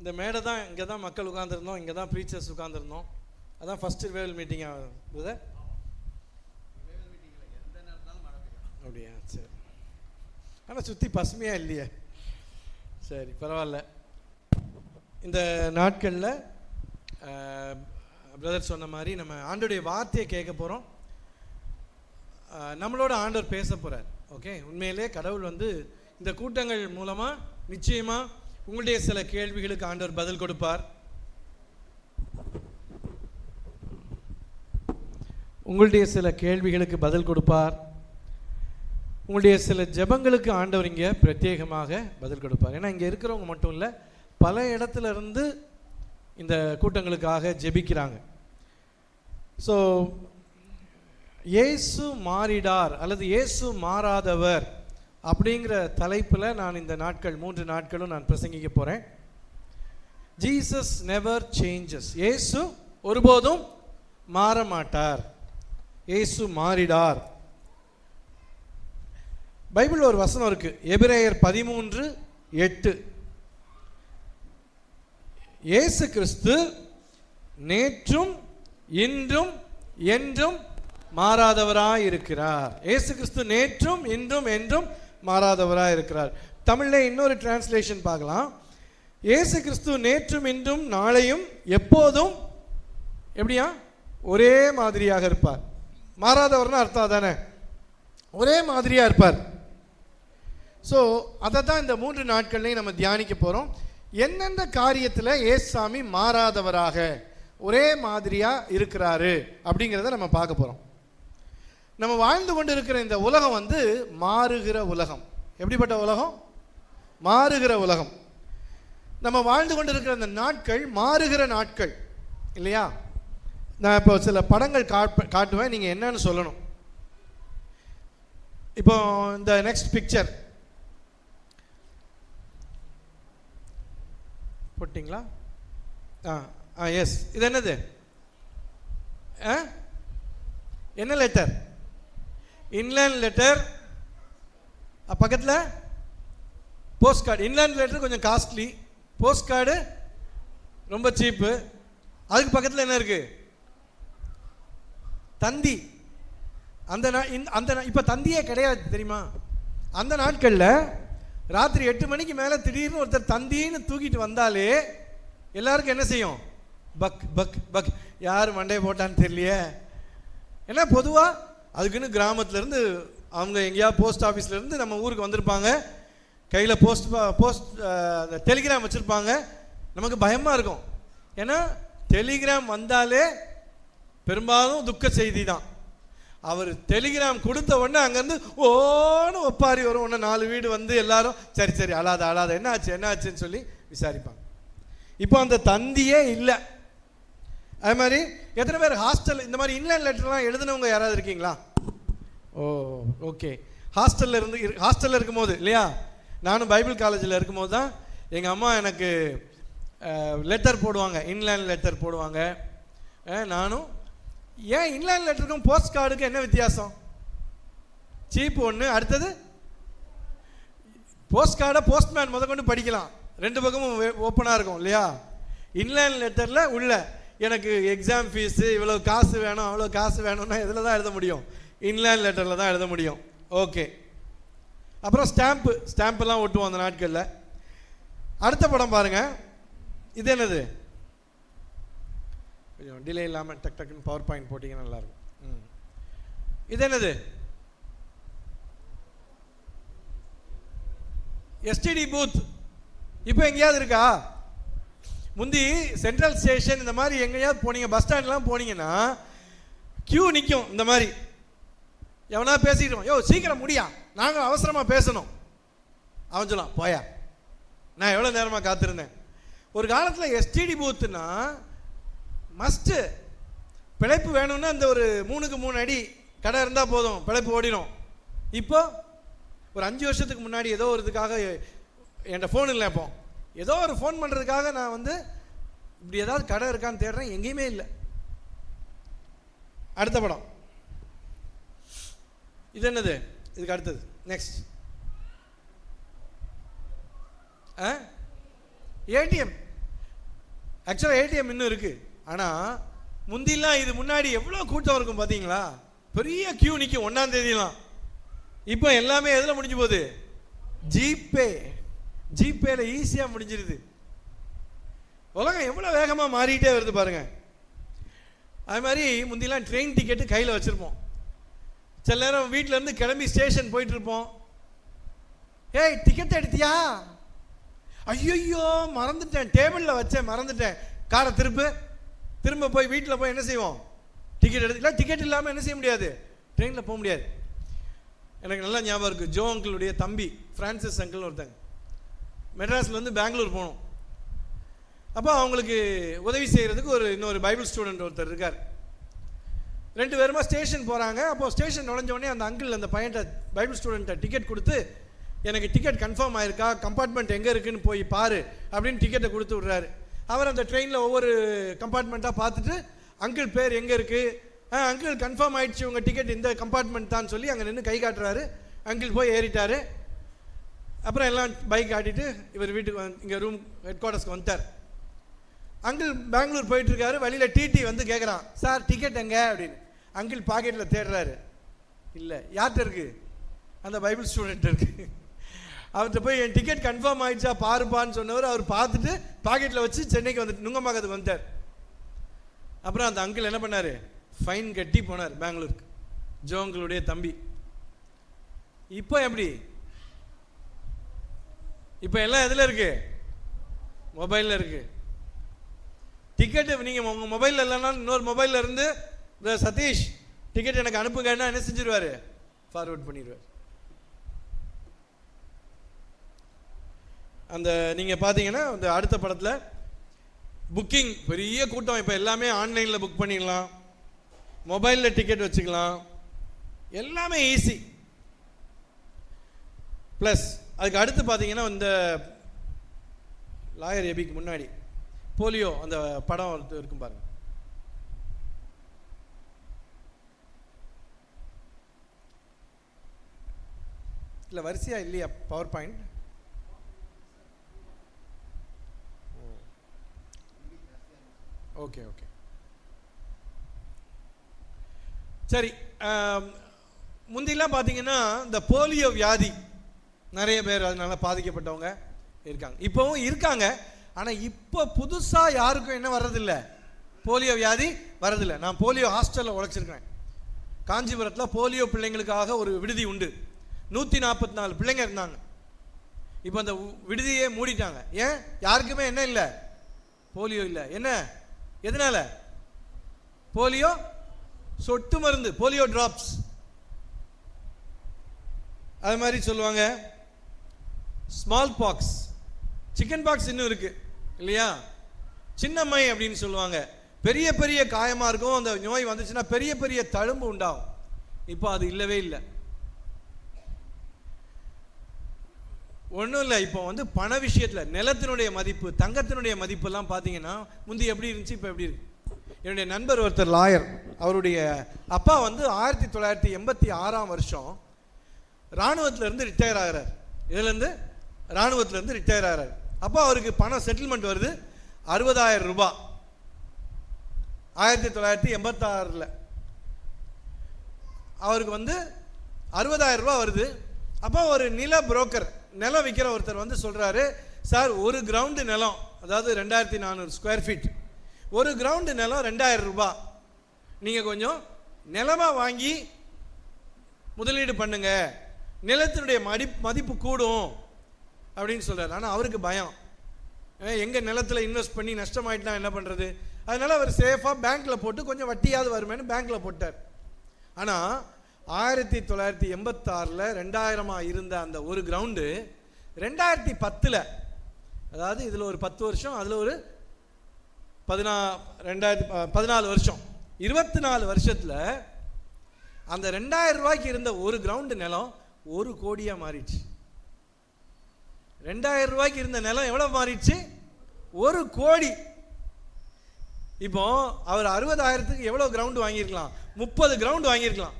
இந்த மேடை தான், இங்கே தான் மக்கள் உட்காந்துருந்தோம், இங்கே தான் ப்ரீச்சர்ஸ் உட்காந்துருந்தோம். அதான் ஃபஸ்ட்டு ரிவைவல் மீட்டிங்காக இருந்தது. அப்படியா? சரி. ஆனால் சுற்றி பசுமையாக இல்லையே. சரி, பரவாயில்ல. இந்த நாட்களில் பிரதர் சொன்ன மாதிரி நம்ம ஆண்டோடைய வார்த்தையை கேட்க போகிறோம். நம்மளோட ஆண்டவர் பேச போகிறார். ஓகே, உண்மையிலே கடவுள் இந்த கூட்டங்கள் மூலமாக நிச்சயமாக உங்களுடைய சில கேள்விகளுக்கு ஆண்டவர் பதில் கொடுப்பார். உங்களுடைய சில கேள்விகளுக்கு பதில் கொடுப்பார். உங்களுடைய சில ஜெபங்களுக்கு ஆண்டவர் இங்கே பிரத்யேகமாக பதில் கொடுப்பார். ஏன்னா இங்கே இருக்கிறவங்க மட்டும் இல்லை, பல இடத்துல இருந்து இந்த கூட்டங்களுக்காக ஜெபிக்கிறாங்க. ஸோ இயேசு மாறிடார் அல்லது இயேசு மாறாதவர் அப்படிங்கிற தலைப்பில் நான் இந்த நாட்கள் 3 நாட்களும் நான் பிரசங்கிக்க போகிறேன். Jesus never changes. இயேசு ஒருபோதும் மாற மாட்டார். இயேசு மாறிடார். பைபிள் ஒரு வசனம் இருக்கு, எபிரேயர் 13:8. இயேசு கிறிஸ்து நேற்றும் இன்றும் என்றும் மாறாதவராய் இருக்கிறார். இயேசு கிறிஸ்து நேற்றும் இன்றும் என்றும் மாறாதவராய் இருக்கிறார். தமிழில் இன்னொரு டிரான்ஸ்லேஷன் பார்க்கலாம். இயேசு கிறிஸ்து நேற்றும் இன்றும் நாளையும் எப்போதும் எப்படியா ஒரே மாதிரியாக இருப்பார். மாறாதவர்னா அர்த்தம் தானே, ஒரே மாதிரியாக இருப்பார். ஸோ அதை தான் இந்த 3 நாட்கள்லையும் நம்ம தியானிக்க போகிறோம். எந்தெந்த காரியத்தில் ஏசாமி மாறாதவராக ஒரே மாதிரியாக இருக்கிறாரு அப்படிங்கிறத நம்ம பார்க்க போகிறோம். நம்ம வாழ்ந்து கொண்டு இருக்கிற இந்த உலகம் மாறுகிற உலகம். எப்படிப்பட்ட உலகம்? மாறுகிற உலகம். நம்ம வாழ்ந்து கொண்டு இருக்கிற இந்த நாட்கள் மாறுகிற நாட்கள் இல்லையா? நான் இப்போ சில படங்கள் காட்டுவேன், நீங்கள் என்னன்னு சொல்லணும். இப்போ இந்த நெக்ஸ்ட் பிக்சர் போட்டிங்களா? எஸ். இது என்னது? என்ன லெட்டர்? Inland letter. பக்கத்தில் போஸ்ட் கார்டு. இன்லேண்ட் லெட்டர் கொஞ்சம் காஸ்ட்லி, போஸ்ட் கார்டு ரொம்ப சீப்பு. அதுக்கு பக்கத்தில் என்ன இருக்கு? தந்தி. அந்த இப்போ தந்தியே கிடையாது தெரியுமா? அந்த நாட்களில் ராத்திரி 8 மணிக்கு மேலே திடீர்னு ஒருத்தர் தந்தின்னு தூக்கிட்டு வந்தாலே எல்லாருக்கும் என்ன செய்யும்? Buck buck buck. யார் மண்டையை போட்டான்னு தெரியலையே. ஏன்னா பொதுவாக அதுக்குன்னு கிராமத்துலேருந்து அவங்க எங்கேயாவது போஸ்ட் ஆஃபீஸ்லேருந்து நம்ம ஊருக்கு வந்திருப்பாங்க, கையில் போஸ்ட் டெலிகிராம் வச்சுருப்பாங்க. நமக்கு பயமாக இருக்கும். ஏன்னா டெலிகிராம் வந்தாலே பெரும்பாலும் துக்க செய்தி தான். அவர் டெலிகிராம் கொடுத்த உடனே அங்கேருந்து ஓன்னு ஒப்பாரி வரும். ஒன்று 4 வீடு எல்லாரும் சரி சரி அழாத என்னாச்சுன்னு சொல்லி விசாரிப்பாங்க. இப்போ அந்த தந்தியே இல்லை. அது மாதிரி எத்தனை பேர் ஹாஸ்டல் இந்த மாதிரி இன்லைன் லெட்டர்லாம் எழுதினவங்க யாராவது இருக்கீங்களா? ஓ ஓகே. ஹாஸ்டலில் இருக்கும்போது இல்லையா, நானும் பைபிள் காலேஜில் இருக்கும்போது தான் எங்கள் அம்மா எனக்கு லெட்டர் போடுவாங்க, இன்லைன் லெட்டர் போடுவாங்க. நானும் ஏன் இன்லைன் லெட்டருக்கும் போஸ்ட் கார்டுக்கும் என்ன வித்தியாசம்? சீப் ஒன்று. அடுத்தது போஸ்ட் கார்டை போஸ்ட்மேன் கொண்டு படிக்கலாம், 2 பக்கமும் ஓப்பனாக இருக்கும் இல்லையா? இன்லைன் லெட்டரில் உள்ள எனக்கு எக்ஸாம் ஃபீஸு இவ்வளோ காசு வேணும் அவ்வளோ காசு வேணும்னா இதில் தான் எழுத முடியும், இன்லைன் லெட்டரில் தான் எழுத முடியும். ஓகே. அப்புறம் ஸ்டாம்பெல்லாம் ஒட்டுவோம் அந்த நாட்களில். அடுத்த படம் பாருங்கள். இது என்னது? கொஞ்சம் டிலே இல்லாமல் டக்குன்னு பவர் பாயிண்ட் போட்டிங்கன்னா நல்லாயிருக்கும். இது என்னது? STD booth. இப்போ எங்கேயாவது இருக்கா? முந்தி சென்ட்ரல் ஸ்டேஷன் இந்த மாதிரி எங்கேயாவது போனீங்க, பஸ் ஸ்டாண்ட்லாம் போனீங்கன்னா கியூ நிற்கும். இந்த மாதிரி எவனா பேசிக்கிட்டோம், யோ சீக்கிரம் முடியா, நாங்கள் அவசரமாக பேசணும். அவன் சொல்லலாம் போயா, நான் எவ்வளோ நேரமாக காத்திருந்தேன். ஒரு காலத்தில் எஸ்டிடி பூத்துனா மஸ்ட்டு. பிழைப்பு வேணும்னா அந்த ஒரு 3க்கு 3 அடி கடை இருந்தால் போதும், பிழைப்பு ஓடிடும். இப்போ ஒரு 5 வருஷத்துக்கு முன்னாடி ஏதோ ஒரு இதுக்காக என்கிட்ட ஃபோன் இல்லை, இப்போ ஏதோ ஒரு ஃபோன் பண்ணுறதுக்காக நான் இப்படி ஏதாவது கடை இருக்கான்னு தேடுறேன், எங்கேயுமே இல்லை. அடுத்த படம் இது என்னது? இதுக்கு அடுத்தது நெக்ஸ்ட் ஏடிஎம். ஆக்சுவலாக ஏடிஎம் இன்னும் இருக்கு. ஆனால் முந்திலாம் இது முன்னாடி எவ்வளோ கூட்டம் இருக்கும் பார்த்தீங்களா? பெரிய கியூ நிற்கும் 1ஆம் தேதியெல்லாம். இப்போ எல்லாமே எதில் முடிஞ்சு போகுது? ஜிபே. ஜிபேல ஈஸியாக முடிஞ்சிருது. உலகம் எவ்வளோ வேகமாக மாறிட்டே வருது பாருங்க. அது மாதிரி முந்திலாம் ட்ரெயின் டிக்கெட்டு கையில் வச்சுருப்போம். சில நேரம் வீட்டிலேருந்து கிளம்பி ஸ்டேஷன் போயிட்டு இருப்போம். ஏய் டிக்கெட் எடுத்தியா? ஐயோ மறந்துட்டேன், டேபிளில் வச்சேன் மறந்துட்டேன். காரை திரும்ப போய் வீட்டில் போய் என்ன செய்வோம்? டிக்கெட் எடுத்துக்கலாம். டிக்கெட் இல்லாமல் என்ன செய்ய முடியாது? ட்ரெயினில் போக முடியாது. எனக்கு நல்லா ஞாபகம் இருக்குது. ஜோ அங்கிளுடைய தம்பி ஃப்ரான்சிஸ் அங்கிள்னு ஒருத்தங்க மெட்ராஸ்லேருந்து பெங்களூர் போகணும். அப்போ அவங்களுக்கு உதவி செய்கிறதுக்கு இன்னொரு பைபிள் ஸ்டூடெண்ட் ஒருத்தர் இருக்கார். 2 பேருமா ஸ்டேஷன் போகிறாங்க. அப்போது ஸ்டேஷன் நுழைஞ்சோடனே அந்த அங்கிள் அந்த பையன்ட்ட பைபிள் ஸ்டூடெண்ட்டை டிக்கெட் கொடுத்து, எனக்கு டிக்கெட் கன்ஃபார்ம் ஆயிருக்கா, கம்பார்ட்மெண்ட் எங்கே இருக்குன்னு போய் பாரு அப்படின்னு டிக்கெட்டை கொடுத்து விட்றாரு. அவர் அந்த ட்ரெயினில் ஒவ்வொரு கம்பார்ட்மெண்ட்டாக பார்த்துட்டு, அங்கிள் பேர் எங்கே இருக்குது, அங்கிள் கன்ஃபார்ம் ஆகிடுச்சு உங்கள் டிக்கெட் இந்த கம்பார்ட்மெண்ட் தான் சொல்லி அங்கே நின்று கை காட்டுறாரு. அங்கிள் போய் ஏறிட்டார். அப்புறம் எல்லாம் பைக் ஆட்டிட்டு இவர் வீட்டுக்கு இங்கே ரூம் ஹெட் குவார்ட்டர்ஸ்க்கு வந்துட்டார். அங்கிள் பெங்களூர் போயிட்டுருக்காரு. வழியில் டிடி வந்து கேட்குறான், சார் டிக்கெட் எங்கே அப்படின்னு. அங்கிள் பாக்கெட்டில் தேடுறாரு. இல்லை, யார்கிட்ட இருக்குது? அந்த பைபிள் ஸ்டூடெண்ட் இருக்குது. அவர்கிட்ட போய் என் டிக்கெட் கன்ஃபார்ம் ஆகிடுச்சா பாருப்பான்னு சொன்னவர் அவர் பார்த்துட்டு பாக்கெட்டில் வச்சு சென்னைக்கு வந்துட்டு நுங்கம்பாக்கத்துக்கு வந்துட்டார். அப்புறம் அந்த அங்கிள் என்ன பண்ணார்? ஃபைன் கட்டி போனார் பெங்களூருக்கு. ஜோ அங்கிளுடைய தம்பி. இப்போ எப்படி? இப்போ எல்லாம் எதில் இருக்குது? மொபைலில் இருக்குது. டிக்கெட்டு நீங்கள் உங்கள் மொபைலில் இல்லைன்னா இன்னொரு மொபைலில் இருந்து சதீஷ் டிக்கெட் எனக்கு அனுப்புங்கன்னா என்ன செஞ்சிருவார்? ஃபார்வர்ட் பண்ணிடுவார். அந்த நீங்கள் பார்த்தீங்கன்னா அந்த அடுத்த படத்தில் புக்கிங் பெரிய கூட்டம். இப்போ எல்லாமே ஆன்லைனில் புக் பண்ணிடலாம், மொபைலில் டிக்கெட் வச்சுக்கலாம், எல்லாமே ஈஸி. ப்ளஸ் அதுக்கு அடுத்து பார்த்தீங்கன்னா இந்த லாயர் எபிக்கு முன்னாடி போலியோ அந்த படம் இருக்கும் பாருங்க. இல்லை வரிசையா இல்லையா பவர் பாயிண்ட்? ஓகே ஓகே சரி. முந்திலாம் பார்த்தீங்கன்னா இந்த போலியோ வியாதி நிறைய பேர் அதனால பாதிக்கப்பட்டவங்க இருக்காங்க, இப்போவும் இருக்காங்க. ஆனால் இப்போ புதுசாக யாருக்கும் என்ன வர்றதில்லை, போலியோ வியாதி வர்றதில்லை. நான் போலியோ ஹாஸ்டலில் உழைச்சிருக்கேன். காஞ்சிபுரத்தில் போலியோ பிள்ளைங்களுக்காக ஒரு விடுதி உண்டு. 144 பிள்ளைங்க இருந்தாங்க. இப்போ அந்த விடுதியே மூடிட்டாங்க. ஏன்? யாருக்குமே என்ன இல்லை, போலியோ இல்லை. என்ன எதனால? போலியோ சொட்டு மருந்து, போலியோ டிராப்ஸ். அது மாதிரி சொல்லுவாங்க. ஸ்மால் பாக்ஸ், சிக்கன் பாக்ஸ் இன்னும் இருக்கு இல்லையா? சின்னம்மை அப்படின்னு சொல்லுவாங்க. பெரிய பெரிய காயமா இருக்கும். அந்த நோய் வந்துச்சுன்னா பெரிய பெரிய தழும்பு உண்டாகும். இப்போ அது இல்லவே இல்லை. ஒன்றும் இல்லை. இப்போ வந்து பண விஷயத்தில் நிலத்தினுடைய மதிப்பு, தங்கத்தினுடைய மதிப்பெல்லாம் பார்த்தீங்கன்னா முந்தி எப்படி இருந்துச்சு, இப்போ எப்படி இருக்கு. என்னுடைய நண்பர் ஒருத்தர் லாயர், அவருடைய அப்பா வந்து 1986ஆம் வருஷம் இராணுவத்திலேருந்து ரிட்டையர் ஆகிறார். இதுலேருந்து இராணுவத்திலேருந்து ரிட்டையர் ஆகிறார். அப்போ அவருக்கு பணம் செட்டில்மெண்ட் வருது 60,000 ரூபாய் 1986. அவருக்கு வந்து 60,000 ரூபாய் வருது. அப்போ ஒரு நில புரோக்கர், நிலம் விற்கிற ஒருத்தர் வந்து சொல்கிறாரு, சார் ஒரு கிரவுண்டு நிலம், அதாவது 2400 ஸ்கொயர் ஃபீட், ஒரு கிரவுண்டு நிலம் 2000 ரூபாய், நீங்கள் கொஞ்சம் நிலமாக வாங்கி முதலீடு பண்ணுங்க, நிலத்தினுடைய மதிப்பு கூடும் அப்படின்னு சொல்கிறார். ஆனால் அவருக்கு பயம், எங்கள் நிலத்தில் இன்வெஸ்ட் பண்ணி நஷ்டமாயிட்டுனா என்ன பண்ணுறது. அதனால் அவர் சேஃபாக பேங்க்கில் போட்டு கொஞ்சம் வட்டியாவது வருமேனு பேங்க்கில் போட்டார். ஆனால் 1986 2000 இருந்த அந்த ஒரு கிரவுண்டு 2010, அதாவது இதில் ஒரு 10 வருஷம், அதில் ஒரு 14 வருஷம், 24 வருஷத்தில் அந்த 2000 ரூபாய்க்கு இருந்த ஒரு கிரவுண்டு நிலம் 1 கோடியாக மாறிடுச்சு. 2000 ரூபாய்க்கு இருந்த நிலம் எவ்வளவு மாறிடுச்சு? 1 கோடி. இப்போ அவர் 60,000க்கு எவ்வளவு கிரவுண்ட் வாங்கியிருக்கலாம்? 30 கிரவுண்ட் வாங்கியிருக்கலாம்.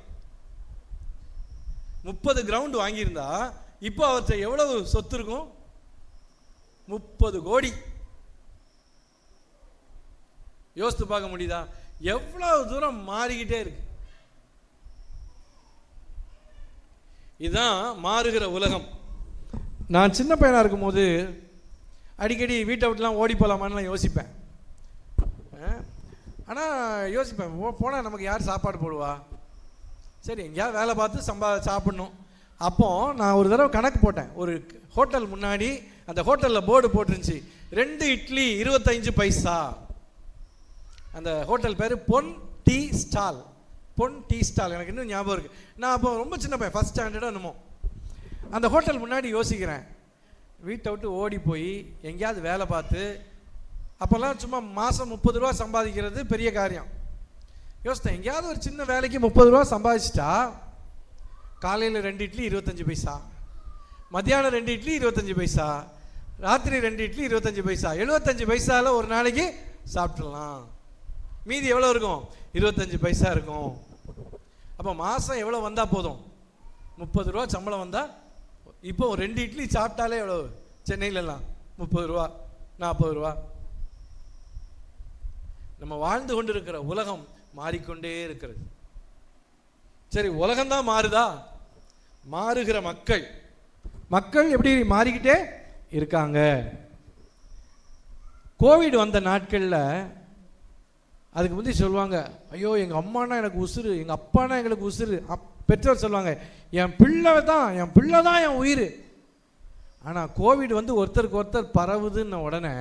30 கிரவுண்ட் வாங்கியிருந்தா இப்போ அவர்கிட்ட எவ்வளவு சொத்து இருக்கும்? 30 கோடி. யோசித்து பார்க்க முடியுதா? எவ்வளவு தூரம் மாறிக்கிட்டே இருக்கு. இதுதான் மாறுகிற உலகம். நான் சின்ன பையனாக இருக்கும்போது அடிக்கடி வீட்டை விட்டுலாம் ஓடி போகலாமான்லாம் யோசிப்பேன். ஆனால் யோசிப்பேன், போனால் நமக்கு யார் சாப்பாடு போடுவா? சரி, எங்கேயாவது வேலை பார்த்து சாப்பிட்ணும். அப்போது நான் ஒரு தடவை கணக்கு போட்டேன். ஒரு ஹோட்டல் முன்னாடி அந்த ஹோட்டலில் போர்டு போட்டுருந்துச்சு, 2 இட்லி 25 பைசா. அந்த ஹோட்டல் பேர் பொன் டீ ஸ்டால். பொன் டீ ஸ்டால் எனக்கு இன்னும் ஞாபகம் இருக்குது. நான் அப்போ ரொம்ப சின்ன பையன், ஃபஸ்ட் ஸ்டாண்டர்டோ என்னமோ. அந்த ஹோட்டல் முன்னாடி யோசிக்கிறேன், வீட்டை விட்டு ஓடி போய் எங்கேயாவது வேலை பார்த்து, அப்போல்லாம் சும்மா மாதம் 30 ரூபா சம்பாதிக்கிறது பெரிய காரியம். யோசித்தேன், எங்கேயாவது ஒரு சின்ன வேலைக்கு 30 ரூபா சம்பாதிச்சிட்டா காலையில் 2 இட்லி 25 பைசா, மத்தியானம் 2 இட்லி 25 பைசா, ராத்திரி 2 இட்லி 25 பைசா, 75 பைசாவில் ஒரு நாளைக்கு சாப்பிட்றலாம். மீதி எவ்வளோ இருக்கும்? 25 பைசா இருக்கும். அப்போ மாதம் எவ்வளோ வந்தால் போதும்? 30 ரூபா சம்பளம் வந்தால், இப்போ 2 இட்லி சாப்பிட்டாலே எவ்வளோ? சென்னையிலலாம் 30 ரூபா 40 ரூபா. நம்ம வாழ்ந்து கொண்டு இருக்கிற உலகம் மாறிக்கொண்டே இருக்கிறது. சரி, உலகம்தான் மாறுதா? மாறுகிற மக்கள் எப்படி மாறிக்கிட்டே இருக்காங்க. கோவிட் வந்த நாட்களில் அதுக்கு முந்தி சொல்லுவாங்க, ஐயோ எங்கள் அம்மானா எனக்கு உசுறு, எங்கள் அப்பானா எங்களுக்கு உசுறு. பெற்றோர் சொல்லுவாங்க, என் பிள்ளை தான் என் உயிர். ஆனால் கோவிட் வந்து ஒருத்தருக்கு ஒருத்தர் பரவுதுன்னு உடனே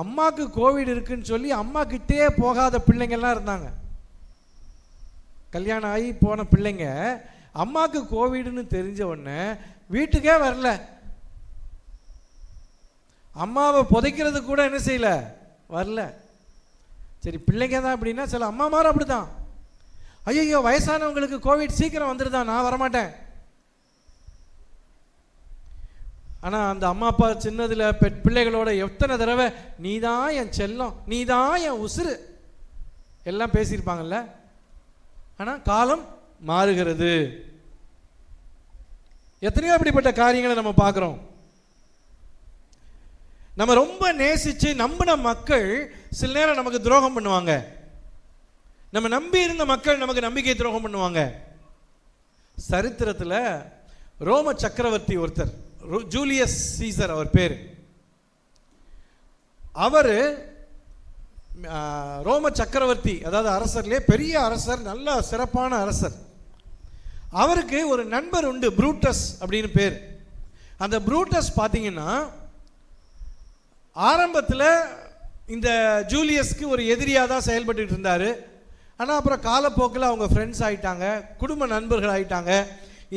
அம்மாவுக்கு கோவிட் இருக்குன்னு சொல்லி அம்மா கிட்டே போகாத பிள்ளைங்கள்லாம் இருந்தாங்க. கல்யாணம் ஆகி போன பிள்ளைங்க அம்மாவுக்கு கோவிடுன்னு தெரிஞ்ச உடனே வீட்டுக்கே வரல. அம்மாவை புதைக்கிறது கூட என்ன செய்யல, வரல. சரி, பிள்ளைங்க தான் அப்படின்னா சில அம்மா மாரும் அப்படிதான், ஐயோ வயசானவங்களுக்கு கோவிட் சீக்கிரம் வந்துடுதான், நான் வரமாட்டேன். ஆனால் அந்த அம்மா அப்பா சின்னதில் பிள்ளைகளோட எத்தனை தடவை நீ தான் என் செல்லம், நீ தான் என் உசுறு எல்லாம் பேசியிருப்பாங்கல்ல. ஆனால் காலம் மாறுகிறது. எத்தனையோ அப்படிப்பட்ட காரியங்களை நம்ம பார்க்குறோம். நம்ம ரொம்ப நேசித்து நம்பின மக்கள் சில நேரம் நமக்கு துரோகம் பண்ணுவாங்க. நம்ம நம்பி இருந்த மக்கள் நமக்கு நம்பிக்கை துரோகம் பண்ணுவாங்க. சரித்திரத்தில் ரோம சக்கரவர்த்தி ஒருத்தர், ஜூலியஸ் சீசர் அவர் பேர். அவர் ரோம சக்கரவர்த்தி, அதாவது அரசர்லேயே பெரிய அரசர், நல்ல சிறப்பான அரசர். அவருக்கு ஒரு நண்பர் உண்டு, ப்ரூட்டஸ் அப்படின்னு பேர். அந்த ப்ரூட்டஸ் பார்த்தீங்கன்னா ஆரம்பத்தில் இந்த ஜூலியஸ்க்கு ஒரு எதிரியாக தான் செயல்பட்டு இருந்தார். ஆனால் அப்புறம் காலப்போக்கில் அவங்க ஃப்ரெண்ட்ஸ் ஆகிட்டாங்க, குடும்ப நண்பர்கள் ஆகிட்டாங்க.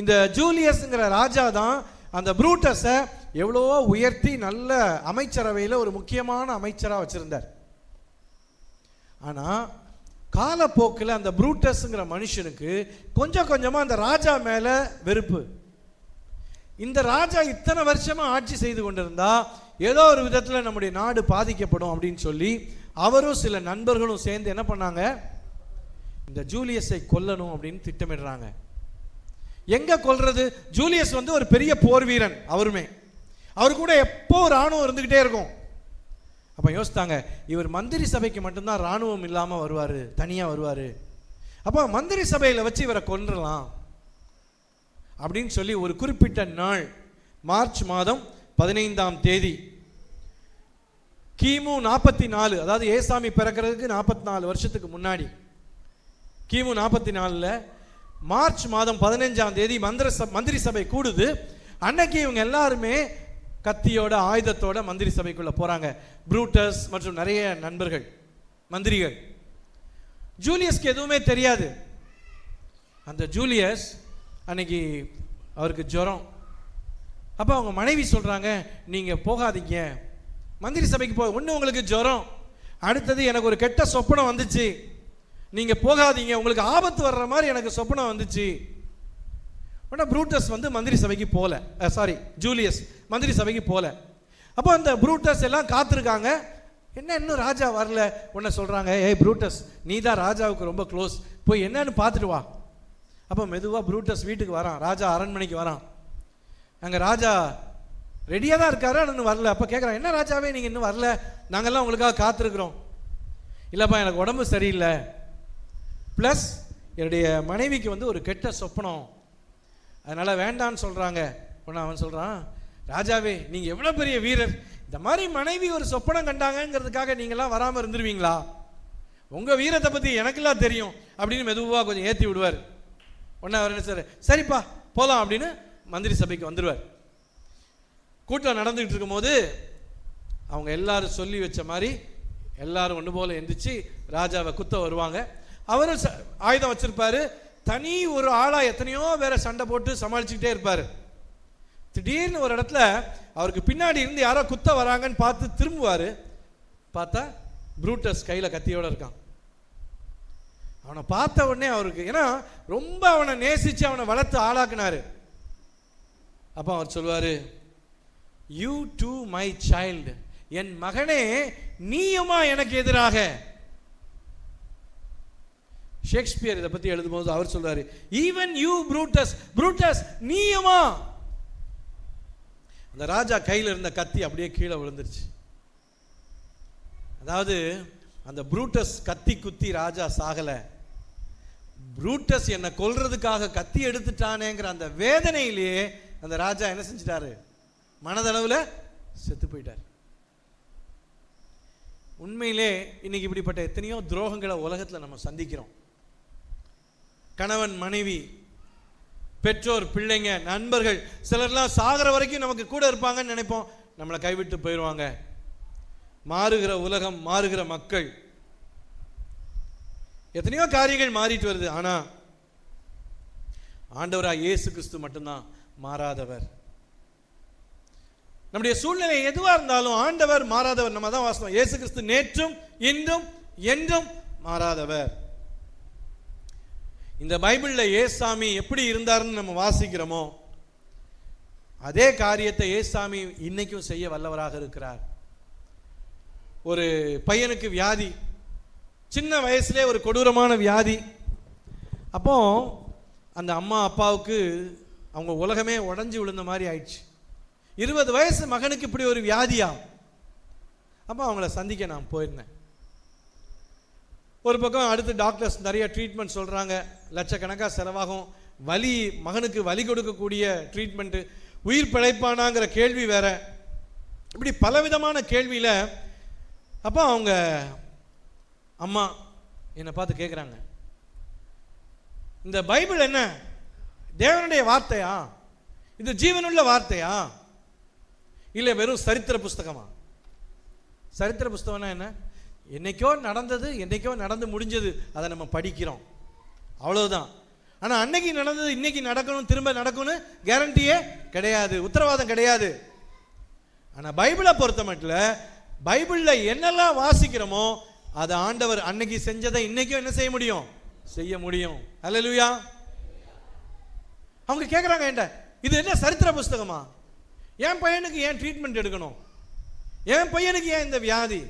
இந்த ஜூலியஸ்ங்கிற ராஜா தான் அந்த ப்ரூட்டஸை எவ்வளவோ உயர்த்தி நல்ல அமைச்சரவையில் ஒரு முக்கியமான அமைச்சராக வச்சுருந்தார். ஆனால் காலப்போக்கில் அந்த ப்ரூட்டஸ்ங்கிற மனுஷனுக்கு கொஞ்சம் கொஞ்சமாக அந்த ராஜா மேலே வெறுப்பு. இந்த ராஜா இத்தனை வருஷமாக ஆட்சி செய்து கொண்டிருந்தா ஏதோ ஒரு விதத்தில் நம்முடைய நாடு பாதிக்கப்படும் அப்படின்னு சொல்லி அவரும் சில நண்பர்களும் சேர்ந்து என்ன பண்ணாங்க, இந்த ஜூலியஸை கொல்லணும் அப்படின்னு திட்டமிடுறாங்க. எங்க கொல்றது? ஜூலியஸ் வந்து ஒரு பெரிய போர் வீரன், அவர் கூட எப்போ ராணுவம் இருந்துகிட்டே இருக்கும். அப்ப யோசித்தாங்க, இவர் மந்திரி சபைக்கு மட்டும்தான் ராணுவம் இல்லாம வருவாரு, தனியா வருவாரு, அப்ப மந்திரி சபையில வச்சு இவரை கொன்றலாம் அப்படின்னு சொல்லி ஒரு குறிப்பிட்ட நாள் மார்ச் மாதம் 15ஆம் தேதி கிமு 44, அதாவது ஏசாமி பிறக்கிறதுக்கு 44 வருஷத்துக்கு முன்னாடி கிமு 44ல் மார்ச் மாதம் 15ஆம் தேதி மந்திரி சபை கூடுது. அன்னைக்கு இவங்க எல்லாருமே கத்தியோட ஆயுதத்தோட மந்திரி சபைக்குள்ள போறாங்க. ப்ரூட்டஸ் மற்றும் நிறைய நண்பர்கள், மந்திரிகள். ஜூலியஸ்க்கு எதுவுமே தெரியாது. அந்த ஜூலியஸ் அன்னைக்கு அவருக்கு ஜுரம். அப்போ அவங்க மனைவி சொல்றாங்க, நீங்க போகாதீங்க, மந்திரி சபைக்கு ஒன்று உங்களுக்கு ஜுரம், அடுத்தது எனக்கு ஒரு கெட்ட சொப்பனம் வந்துச்சு, நீங்க போகாதீங்க, உங்களுக்கு ஆபத்து வர்ற மாதிரி எனக்கு சொப்பனம் வந்துச்சு. ஆனால் ப்ரூட்டஸ் வந்து மந்திரி சபைக்கு போகல, ஜூலியஸ் மந்திரி சபைக்கு போகல. அப்போ அந்த ப்ரூட்டஸ் எல்லாம் காத்திருக்காங்க, என்ன இன்னும் ராஜா வரல. உன்ன சொல்றாங்க, ஏய் ப்ரூட்டஸ், நீ தான் ராஜாவுக்கு ரொம்ப க்ளோஸ், போய் என்னன்னு பார்த்துட்டு வா. அப்போ மெதுவாக ப்ரூட்டஸ் வீட்டுக்கு வரான், ராஜா அரண்மனைக்கு வரான். அங்கே ராஜா ரெடியாக தான் இருக்காரு, இன்னும் வரல. அப்போ கேட்குறான், என்ன ராஜாவே நீங்கள் இன்னும் வரல, நாங்கள்லாம் உங்களுக்காக காத்திருக்கிறோம். இல்லைப்பா எனக்கு உடம்பு சரியில்லை, ப்ளஸ் என்னுடைய மனைவிக்கு வந்து ஒரு கெட்ட சொப்பனம், அதனால் வேண்டான்னு சொல்கிறாங்க. உடனே அவன் சொல்கிறான், ராஜாவே நீங்கள் எவ்வளோ பெரிய வீரர், இந்த மாதிரி மனைவி ஒரு சொப்பனம் கண்டாங்கிறதுக்காக நீங்களாம் வராமல் இருந்துருவீங்களா? உங்கள் வீரத்தை பற்றி எனக்கெல்லாம் தெரியும் அப்படின்னு மெதுவாக கொஞ்சம் ஏற்றி விடுவார். உடனே அவர் என்ன சார், சரிப்பா போகலாம் அப்படின்னு மந்திரி சபைக்கு வந்துடுவார். கூட்டம் நடந்துகிட்டு இருக்கும்போது அவங்க எல்லாரும் சொல்லி வச்ச மாதிரி எல்லாரும் ஒன்று போல எந்திரிச்சு ராஜாவை குத்த வருவாங்க. அவரும் ஆயுதம் வச்சிருப்பாரு. தனி ஒரு ஆளா எத்தனையோ பேரை சண்டை போட்டு சமாளிச்சுக்கிட்டே இருப்பாரு. திடீர்னு ஒரு இடத்துல அவருக்கு பின்னாடி இருந்து யாரோ குத்த வராங்கன்னு பார்த்து திரும்புவாரு. பார்த்தா ப்ரூட்டஸ் கையில கத்தியோட இருக்கான். அவனை பார்த்த உடனே அவருக்கு, ஏன்னா ரொம்ப அவனை நேசிச்சு அவனை வளர்த்து ஆளாக்குனாரு. அப்ப அவர் சொல்வாரு, யூ டு மை சைல்டு, என் மகனே நீயுமா எனக்கு எதிராக. ஷேக்ஸ்பியர் இதை பத்தி எழுதும்போது அவர் சொல்றாரு, ஈவன் யூ ப்ரூட்டஸ், ப்ரூட்டஸ் நீயுமா. அந்த ராஜா கையில் இருந்த கத்தி அப்படியே கீழே விழுந்துருச்சு. அதாவது அந்த ப்ரூட்டஸ் கத்தி குத்தி ராஜா சாகல, ப்ரூட்டஸ் என்னை கொல்றதுக்காக கத்தி எடுத்துட்டானேங்கிற அந்த வேதனையிலேயே அந்த ராஜா என்ன செஞ்சிட்டாரு, மனதளவில் செத்து போயிட்டார். உண்மையிலே இன்னைக்கு இப்படிப்பட்ட எத்தனையோ துரோகங்களை உலகத்தில் நம்ம சந்திக்கிறோம். கணவன் மனைவி, பெற்றோர் பிள்ளைங்க, நண்பர்கள், சிலர்லாம் சாகிற வரைக்கும் நமக்கு கூட இருப்பாங்கன்னு நினைப்போம், நம்மளை கைவிட்டு போயிடுவாங்க. மாறுகிற உலகம், மாறுகிற மக்கள், எத்தனையோ காரியங்கள் மாறிட்டு வருது. ஆனா ஆண்டவராய் இயேசு கிறிஸ்து மட்டும்தான் மாறாதவர். நம்முடைய சூழ்நிலை எதுவா இருந்தாலும் ஆண்டவர் மாறாதவர். நம்ம தான் வாசனம், இயேசு கிறிஸ்து நேற்றும் இன்றும் என்றும் மாறாதவர். இந்த பைபிள்ல ஏசாமி எப்படி இருந்தாருன்னு நம்ம வாசிக்கிறோமோ அதே காரியத்தை ஏசாமி இன்னைக்கும் செய்ய வல்லவராக இருக்கிறார். ஒரு பையனுக்கு வியாதி, சின்ன வயசுலேயே ஒரு கொடூரமான வியாதி. அப்போ அந்த அம்மா அப்பாவுக்கு அவங்க உலகமே உடஞ்சி விழுந்த மாதிரி ஆயிடுச்சு. 20 வயசு மகனுக்கு இப்படி ஒரு வியாதியா? அப்போ அவங்கள சந்திக்க நான் போயிருந்தேன். ஒரு பக்கம் அடுத்து டாக்டர்ஸ் நிறைய ட்ரீட்மெண்ட் சொல்கிறாங்க, லட்சக்கணக்காக செலவாகும், வலி, மகனுக்கு வலி கொடுக்கக்கூடிய ட்ரீட்மெண்ட்டு, உயிர் பிழைப்பானாங்கிற கேள்வி வேற, இப்படி பலவிதமான கேள்வியில். அப்போ அவங்க அம்மா என்னை பார்த்து கேட்குறாங்க, இந்த பைபிள் என்ன தேவனுடைய வார்த்தையா? இது ஜீவனுள்ள வார்த்தையா? இல்லை வெறும் சரித்திர புஸ்தகமா? சரித்திர புஸ்தகம்னா என்ன? என்னைக்கோ நடந்தது, என்னைக்கோ நடந்து முடிஞ்சது, அதை நம்ம படிக்கிறோம், அவ்வளவுதான். ஆனால் அன்னைக்கு நடந்தது இன்னைக்கு நடக்கணும், திரும்ப நடக்கணும் கேரண்டியே கிடையாது, உத்தரவாதம் கிடையாது. ஆனால் பைபிளை பொறுத்த மட்டும் பைபிளில் என்னெல்லாம் வாசிக்கிறோமோ அதை ஆண்டவர் அன்னைக்கு செஞ்சதை இன்னைக்கும் என்ன செய்ய முடியும்? செய்ய முடியும். அல்லேலூயா. அவங்க கேட்குறாங்க, என்ன இது என்ன சரித்திர புஸ்தகமா? என் பையனுக்கு ஏன் ட்ரீட்மெண்ட் எடுக்கணும்? என் பையனுக்கு ஏன் இந்த வியாதி?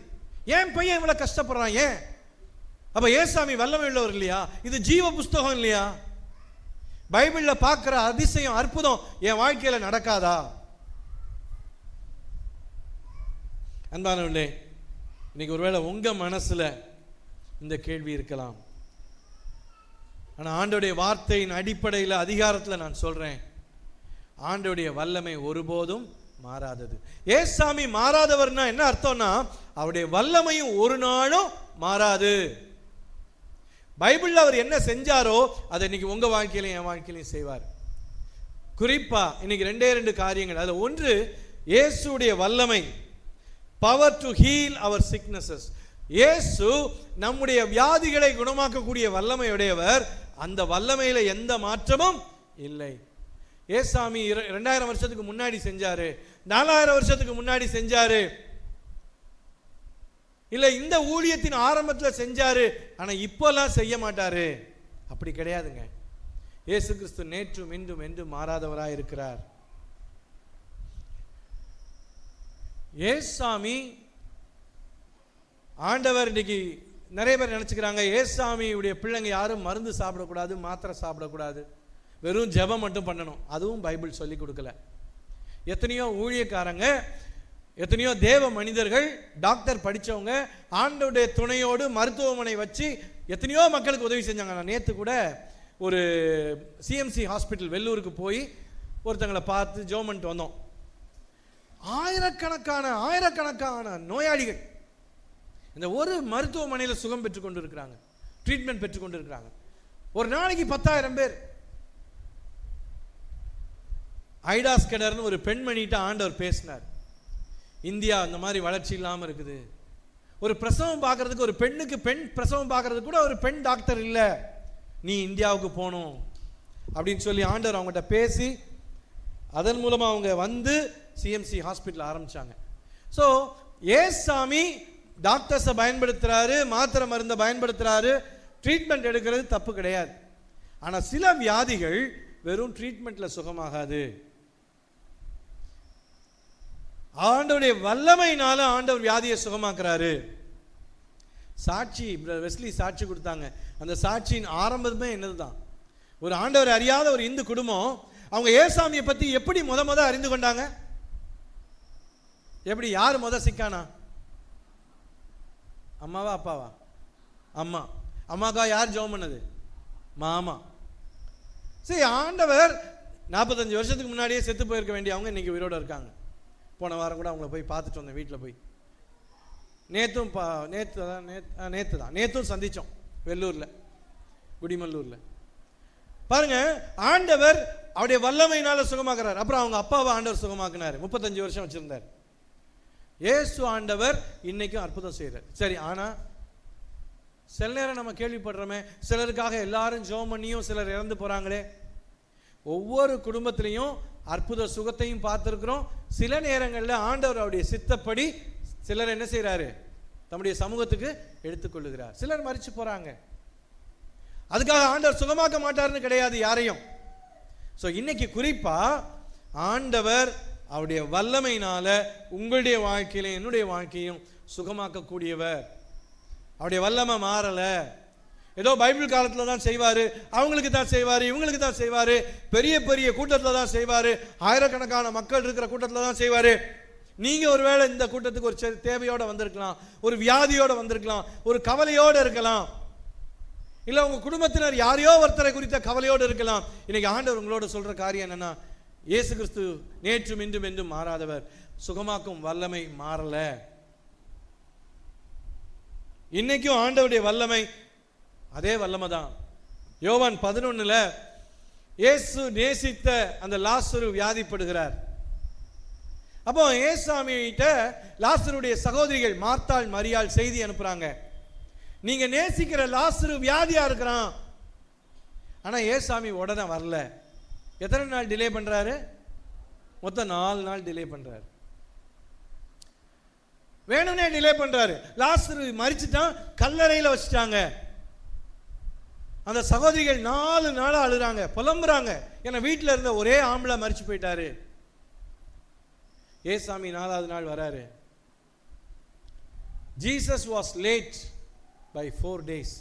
என் பையன் இவ்வளவு கஷ்டப்படுறான் ஏன்? அப்ப ஏசாமி வல்லமை உள்ளவர் இல்லையா? இது ஜீவ புஸ்தகம் இல்லையா? பைபிள்ல பார்க்கிற அதிசயம், அற்புதம் என் வாழ்க்கையில நடக்காதா? அன்பானவர்களே, இன்னைக்கு ஒருவேளை உங்க மனசுல இந்த கேள்வி இருக்கலாம். ஆனா ஆண்டவருடைய வார்த்தையின் அடிப்படையில் அதிகாரத்தில் நான் சொல்றேன், ஆண்டவருடைய வல்லமை ஒருபோதும் மாறாதது. ஏசாமி மாறாதவர்னா என்ன அர்த்தம்னா, அவருடைய வல்லமையும் ஒரு நாளும் மாறாது. பைபிள்ல அவர் என்ன செஞ்சாரோ அதை இன்னைக்கு உங்க வாழ்க்கையிலும் என் வாழ்க்கையிலும் செய்வார். குறிப்பா இன்னைக்கு 2 காரியங்கள். அதுல ஒன்று, இயேசுடைய வல்லமை, power to heal our sicknesses. இயேசு நம்முடைய வியாதிகளை குணமாக்கக்கூடிய வல்லமையுடையவர். அந்த வல்லமையில எந்த மாற்றமும் இல்லை. ஏசாமி 2000 வருஷத்துக்கு முன்னாடி செஞ்சாரு, 4000 வருஷத்துக்கு முன்னாடி செஞ்சாரு, இல்ல இந்த ஊழியத்தின் ஆரம்பத்தில் செஞ்சாரு, ஆனா இப்பெல்லாம் செய்ய மாட்டாரு. அப்படி கிடையாதுங்க. இயேசு கிறிஸ்து நேற்றும் இன்றும் என்றும் மாறாதவராய் இருக்கிறார். ஏசாமி ஆண்டவர். இன்னைக்கு நிறைய பேர் நினைச்சுக்கிறாங்க, ஏசாமியுடைய பிள்ளைங்க யாரும் மருந்து சாப்பிடக்கூடாது, மாத்திரை சாப்பிடக்கூடாது, வெறும் ஜெபம் மட்டும் பண்ணணும். அதுவும் பைபிள் சொல்லி கொடுக்கல. எத்தனையோ ஊழியக்காரங்க எத்தனையோ தேவ மனிதர்கள், டாக்டர் படித்தவங்க, ஆண்டவருடைய துணையோடு மருத்துவமனை வச்சு எத்தனையோ மக்களுக்கு உதவி செஞ்சாங்க. நான் நேற்று கூட ஒரு சிஎம்சி ஹாஸ்பிட்டல் வெள்ளூருக்கு போய் ஒருத்தங்களை பார்த்து ஜோமெண்ட் வந்தோம். ஆயிரக்கணக்கான நோயாளிகள் இந்த ஒரு மருத்துவமனையில் சுகம் பெற்றுக் கொண்டு இருக்கிறாங்க, ட்ரீட்மெண்ட் பெற்றுக் கொண்டு இருக்கிறாங்க. ஒரு நாளைக்கு 10,000 பேர். ஐடாஸ் கெடர்னு ஒரு பெண்மணிட்ட ஆண்டவர் பேசினார். இந்தியா அந்த மாதிரி வளர்ச்சி இல்லாமல் இருக்குது. ஒரு பிரசவம் பார்க்கறதுக்கு, ஒரு பெண்ணுக்கு பெண் பிரசவம் பார்க்கறதுக்கு கூட ஒரு பெண் டாக்டர் இல்லை, நீ இந்தியாவுக்கு போகணும் அப்படின்னு சொல்லி ஆண்டவர் அவங்ககிட்ட பேசி அதன் மூலமாக அவங்க வந்து சிஎம்சி ஹாஸ்பிட்டல் ஆரம்பிச்சாங்க. ஸோ ஏசாமி டாக்டர்ஸை பயன்படுத்துறாரு, மாத்திரை மருந்தை பயன்படுத்துறாரு, ட்ரீட்மெண்ட் எடுக்கிறது தப்பு கிடையாது. ஆனால் சில வியாதிகள் வெறும் ட்ரீட்மெண்ட்ல சுகமாகாது. ஆண்டவருடைய வல்லமையினால ஆண்டவர் வியாதியை சுகமாக்குறாரு. சாட்சி வெஸ்லி சாட்சி கொடுத்தாங்க. அந்த சாட்சியின் ஆரம்பமே என்னதுதான், ஒரு ஆண்டவர் அறியாத ஒரு இந்து குடும்பம் அவங்க ஏசாமியை பத்தி எப்படி முத அறிந்து கொண்டாங்க? எப்படி? யார் சிக்கானா? அம்மாவா அப்பாவா? அம்மா. அம்மாக்கா யார் ஜெபம் பண்ணது? மாமா. சரி, ஆண்டவர் 45 வருஷத்துக்கு முன்னாடியே செத்து போயிருக்க வேண்டிய அவங்க இன்னைக்கு உயிரோட இருக்காங்க. போன வாரம் கூட அவங்கள போய் பார்த்துட்டு வந்தேன் வீட்டில் போய். நேத்தும் சந்திச்சோம் வெள்ளூர்ல, குடிமல்லூர்ல. பாருங்க, ஆண்டவர் அவருடைய வல்லமையினால சுகமாக்குறார். அப்புறம் அவங்க அப்பாவை ஆண்டவர் சுகமாக்குனார். 35 வருஷம் வச்சிருந்தார். இயேசு ஆண்டவர் இன்னைக்கும் அற்புதம் செய்யறார். சரி, ஆனா சில நேரம் நம்ம கேள்விப்படுறோமே, சிலருக்காக எல்லாரும் ஜெபம் பண்ணியும் சிலர் இறந்து போறாங்களே. ஒவ்வொரு குடும்பத்திலையும் அற்புத சுகத்தையும் பார்த்திருக்கிறோம். சில நேரங்களில் ஆண்டவர் அவருடைய சித்தப்படி சிலர் என்ன செய்யறாரு, தம்முடைய சமூகத்துக்கு எடுத்துக்கொள்ளுகிறார். சிலர் மரிச்சு போறாங்க. அதுக்காக ஆண்டவர் சுகமாக்க மாட்டாருன்னு கிடையாது யாரையும். ஸோ இன்னைக்கு குறிப்பா ஆண்டவர் அவருடைய வல்லமையினால உங்களுடைய வாழ்க்கையிலும் என்னுடைய வாழ்க்கையும் சுகமாக்கக்கூடியவர். அவருடைய வல்லமை மாறல. ஏதோ பைபிள் காலத்தில் தான் செய்வாரு, அவங்களுக்கு தான் செய்வாரு, இவங்களுக்கு தான் செய்வாரு, பெரிய பெரிய கூட்டத்தில் தான் செய்வாரு, ஆயிரக்கணக்கான மக்கள் இருக்கிற கூட்டத்தில் தான் செய்வாரு. நீங்க ஒருவேளை இந்த கூட்டத்துக்கு ஒரு தேவையோட வந்திருக்கலாம், ஒரு வியாதியோட வந்திருக்கலாம், ஒரு கவலையோட இருக்கலாம், இல்ல உங்க குடும்பத்தினர் யாரையோ ஒருத்தரை குறித்த கவலையோடு இருக்கலாம். இன்னைக்கு ஆண்டவர் உங்களோட சொல்ற காரியம் என்னன்னா, இயேசு கிறிஸ்து நேற்றும் இன்றும் என்றும் மாறாதவர். சுகமாக்கும் வல்லமை மாறல. இன்னைக்கும் ஆண்டவருடைய வல்லமை அதே வல்லமை தான். யோவான் 11 இயேசு நேசித்த அந்த லாசரு வியாதிப்படுகிறார். அப்போ ஏசாமியிட்ட லாசருடைய சகோதரிகள் மார்த்தாள் மரியாள் செய்தி அனுப்புறாங்க, நீங்க நேசிக்கிற லாசரு வியாதியா இருக்கிறான். ஆனா ஏசாமி உடனே வரல. எத்தனை நாள் டிலே பண்றாரு? மொத்தம் 4 நாள் டிலே பண்றாரு. வேணும்னே டிலே பண்றாரு. லாசரு மரிச்சுட்டான், கல்லறையில வச்சுட்டாங்க. அந்த சகோதரிகள் 4 நாளா அழுறாங்க, புலம்புறாங்க. ஏன்னா வீட்டில் இருந்த ஒரே ஆம்பளை மரிச்சு போயிட்டாரு. ஏசாமி 4வது நாள் வராரு. Jesus was late by 4 days.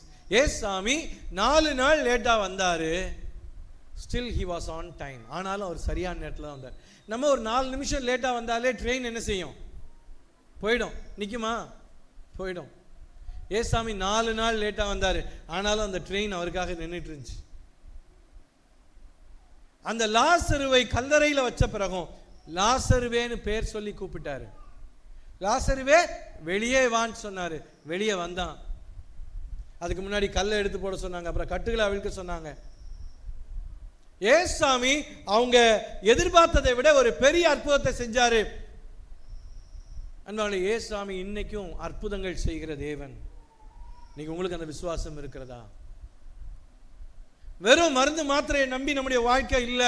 ஏசாமி 4 நாள் லேட்டா வந்தாரு. still he was on time. ஆனாலும் அவர் சரியான நேரத்தில் தான் வந்தார். நம்ம ஒரு 4 நிமிஷம் லேட்டா வந்தாலே ட்ரெயின் என்ன செய்யும்? போயிடும். நிக்குமா? போயிடும். ஏசாமி 4 நாள் லேட்டா வந்தாரு, ஆனாலும் அந்த ட்ரெயின் அவருக்காக நின்றுட்டு இருந்துச்சு. அந்த லாசருவை கல்லறையில் வச்ச பிறகும் லாசருவேன்னு பேர் சொல்லி கூப்பிட்டாரு. லாசருவே வெளியே வான்னு சொன்னாரு. வெளியே வந்தான். அதுக்கு முன்னாடி கல்லை எடுத்து போட சொன்னாங்க, அப்புறம் கட்டுகளை அவிழ்க்க சொன்னாங்க. ஏசாமி அவங்க எதிர்பார்த்ததை விட ஒரு பெரிய அற்புதத்தை செஞ்சாரு. அன்பான ஏசாமி இன்னைக்கும் அற்புதங்கள் செய்கிற தேவன். இன்னைக்கு உங்களுக்கு அந்த விசுவாசம் இருக்கிறதா? வெறும் மருந்து மாத்திரையை நம்பி நம்முடைய வாழ்க்கை இல்ல.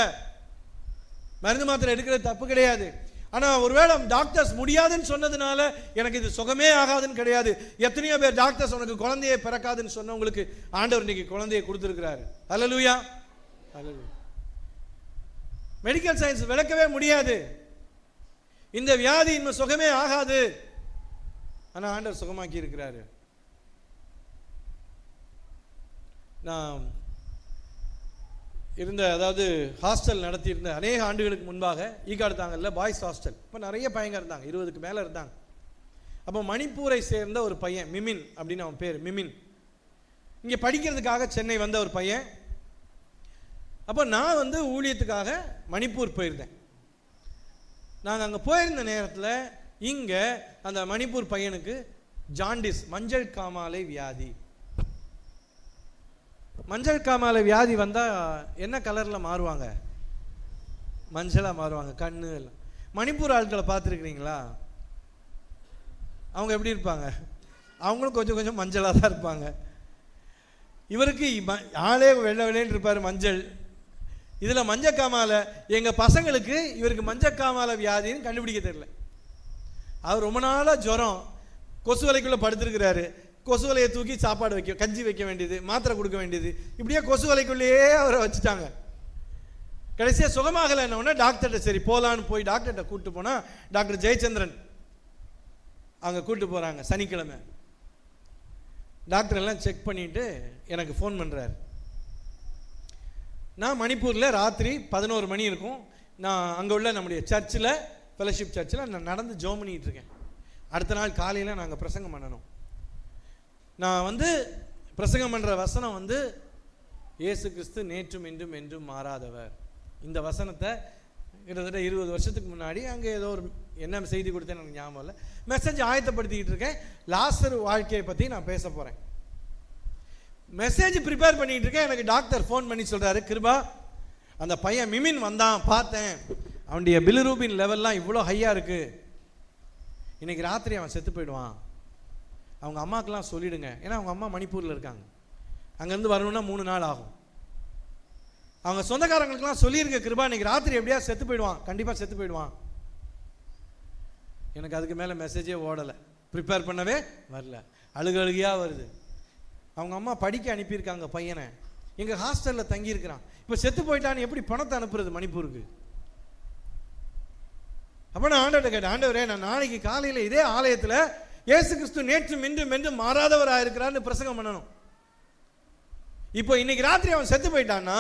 மருந்து மாத்திரை எடுக்கிறது தப்பு கிடையாது. ஆனா ஒருவேளை டாக்டர்ஸ் முடியாதுன்னு சொன்னதுனால எனக்கு இது சுகமே ஆகாதுன்னு கிடையாது. எத்தனையோ பேர் டாக்டர்ஸ் உனக்கு குழந்தையே பிறக்காதுன்னு சொன்னவங்களுக்கு ஆண்டவர் இன்னைக்கு குழந்தையை கொடுத்திருக்கிறாரு. ஹல்லேலூயா, ஹல்லேலூயா. மெடிக்கல் சயின்ஸ் விளக்கவே முடியாது, இந்த வியாதி இன்னும் சுகமே ஆகாது, ஆனா ஆண்டவர் சுகமாக்கி இருக்கிறாரு. நான் இருந்த, அதாவது ஹாஸ்டல் நடத்தியிருந்த அநேக ஆண்டுகளுக்கு முன்பாக ஈகாடுத்தாங்கல்ல பாய்ஸ் ஹாஸ்டல். இப்போ நிறைய பையங்க இருந்தாங்க, 20க்கு மேலே இருந்தாங்க. அப்போ மணிப்பூரை சேர்ந்த ஒரு பையன் மிமின் அப்படின்னு அவன் பேர், மிமின், இங்கே படிக்கிறதுக்காக சென்னை வந்த ஒரு பையன். அப்போ நான் வந்து ஊழியத்துக்காக மணிப்பூர் போயிருந்தேன். நாங்கள் அங்கே போயிருந்த நேரத்தில் இங்கே அந்த மணிப்பூர் பையனுக்கு ஜாண்டிஸ், மஞ்சள் காமாலை வியாதி. மஞ்சள் காமாலை வியாதி வந்தால் என்ன கலரில் மாறுவாங்க? மஞ்சளாக மாறுவாங்க, கண்ணு எல்லாம். மணிப்பூர் ஆட்களை பார்த்துருக்குறீங்களா? அவங்க எப்படி இருப்பாங்க? அவங்களும் கொஞ்சம் கொஞ்சம் மஞ்சளாக தான் இருப்பாங்க. இவருக்கு ஆளே வெள்ளை வெள்ளைன்னு இருப்பார், மஞ்சள். இதில் மஞ்சக்காமாலை, எங்கள் பசங்களுக்கு இவருக்கு மஞ்சக்காமாலை வியாதின்னு கண்டுபிடிக்க தெரியல. அவர் ரொம்ப நாளாக ஜுரம், கொசு வலைக்குள்ளே படுத்துருக்கிறாரு. கொசு வலையை தூக்கி சாப்பாடு வைக்க, கஞ்சி வைக்க வேண்டியது, மாத்திரை கொடுக்க வேண்டியது, இப்படியே கொசு வலைக்குள்ளேயே அவரை வச்சுட்டாங்க. கடைசியாக சுகமாகலைன்னொடனே டாக்டர்கிட்ட சரி போகலான்னு போய் டாக்டர்கிட்ட கூப்பிட்டு போனால் டாக்டர் ஜெயச்சந்திரன் அங்கே கூப்பிட்டு போகிறாங்க. சனிக்கிழமை டாக்டர் எல்லாம் செக் பண்ணிவிட்டு எனக்கு ஃபோன் பண்ணுறாரு. நான் மணிப்பூரில் ராத்திரி 11 மணி இருக்கும். நான் அங்கே உள்ள நம்முடைய சர்ச்சில், ஃபெலோஷிப் சர்ச்சில் நான் நடந்து ஜோம் பண்ணிகிட்டு இருக்கேன். அடுத்த நாள் காலையில் நாங்கள் பிரசங்கம் பண்ணணும். நான் வந்து பிரசங்கம் பண்ணுற வசனம் வந்து இயேசு கிறிஸ்து நேற்றும் இன்றும் என்றும் மாறாதவர். இந்த வசனத்தை கிட்டத்தட்ட 20 வருஷத்துக்கு முன்னாடி அங்கே ஏதோ ஒரு என்ன செய்தி கொடுத்தேன்னு எனக்கு ஞாபகம் இல்லை. மெசேஜ் ஆயத்தப்படுத்திக்கிட்டு இருக்கேன். லாசரு வாழ்க்கையை பற்றி நான் பேச போகிறேன். மெசேஜ் ப்ரிப்பேர் பண்ணிகிட்டு இருக்கேன். எனக்கு டாக்டர் ஃபோன் பண்ணி சொல்கிறாரு, கிருபா அந்த பையன் மிமின் வந்தான், பார்த்தேன், அவனுடைய பிலிரூபின் லெவல்லாம் இவ்வளோ ஹையாக இருக்குது, இன்னைக்கு ராத்திரி அவன் செத்து போயிடுவான். அவங்க அம்மாக்கெல்லாம் சொல்லிவிடுங்க. ஏன்னா அவங்க அம்மா மணிப்பூரில் இருக்காங்க, அங்கேருந்து வரணுன்னா 3 நாள் ஆகும். அவங்க சொந்தக்காரங்களுக்கெல்லாம் சொல்லியிருக்க, கிருபா இன்னைக்கு ராத்திரி எப்படியா செத்து போயிடுவான், கண்டிப்பாக செத்து போயிடுவான். எனக்கு அதுக்கு மேலே மெசேஜே ஓடலை, ப்ரிப்பேர் பண்ணவே வரல, அழுகையாக வருது. அவங்க அம்மா படிக்க அனுப்பியிருக்காங்க பையனை, எங்கள் ஹாஸ்டலில் தங்கியிருக்கிறான், இப்போ செத்து போயிட்டான்னு எப்படி பணத்தை அனுப்புறது மணிப்பூருக்கு? அப்போ நான் ஆண்டவர்கிட்ட கேட்டேன், ஆண்டவரே நான் நாளைக்கு காலையில் இதே ஆலயத்தில் இயேசு கிறிஸ்து நேற்றும் இன்றும் என்றும் மாறாதவராக இருக்கிறான்னு பிரசங்கம் பண்ணணும். இப்போ இன்னைக்கு ராத்திரி அவன் செத்து போயிட்டான்னா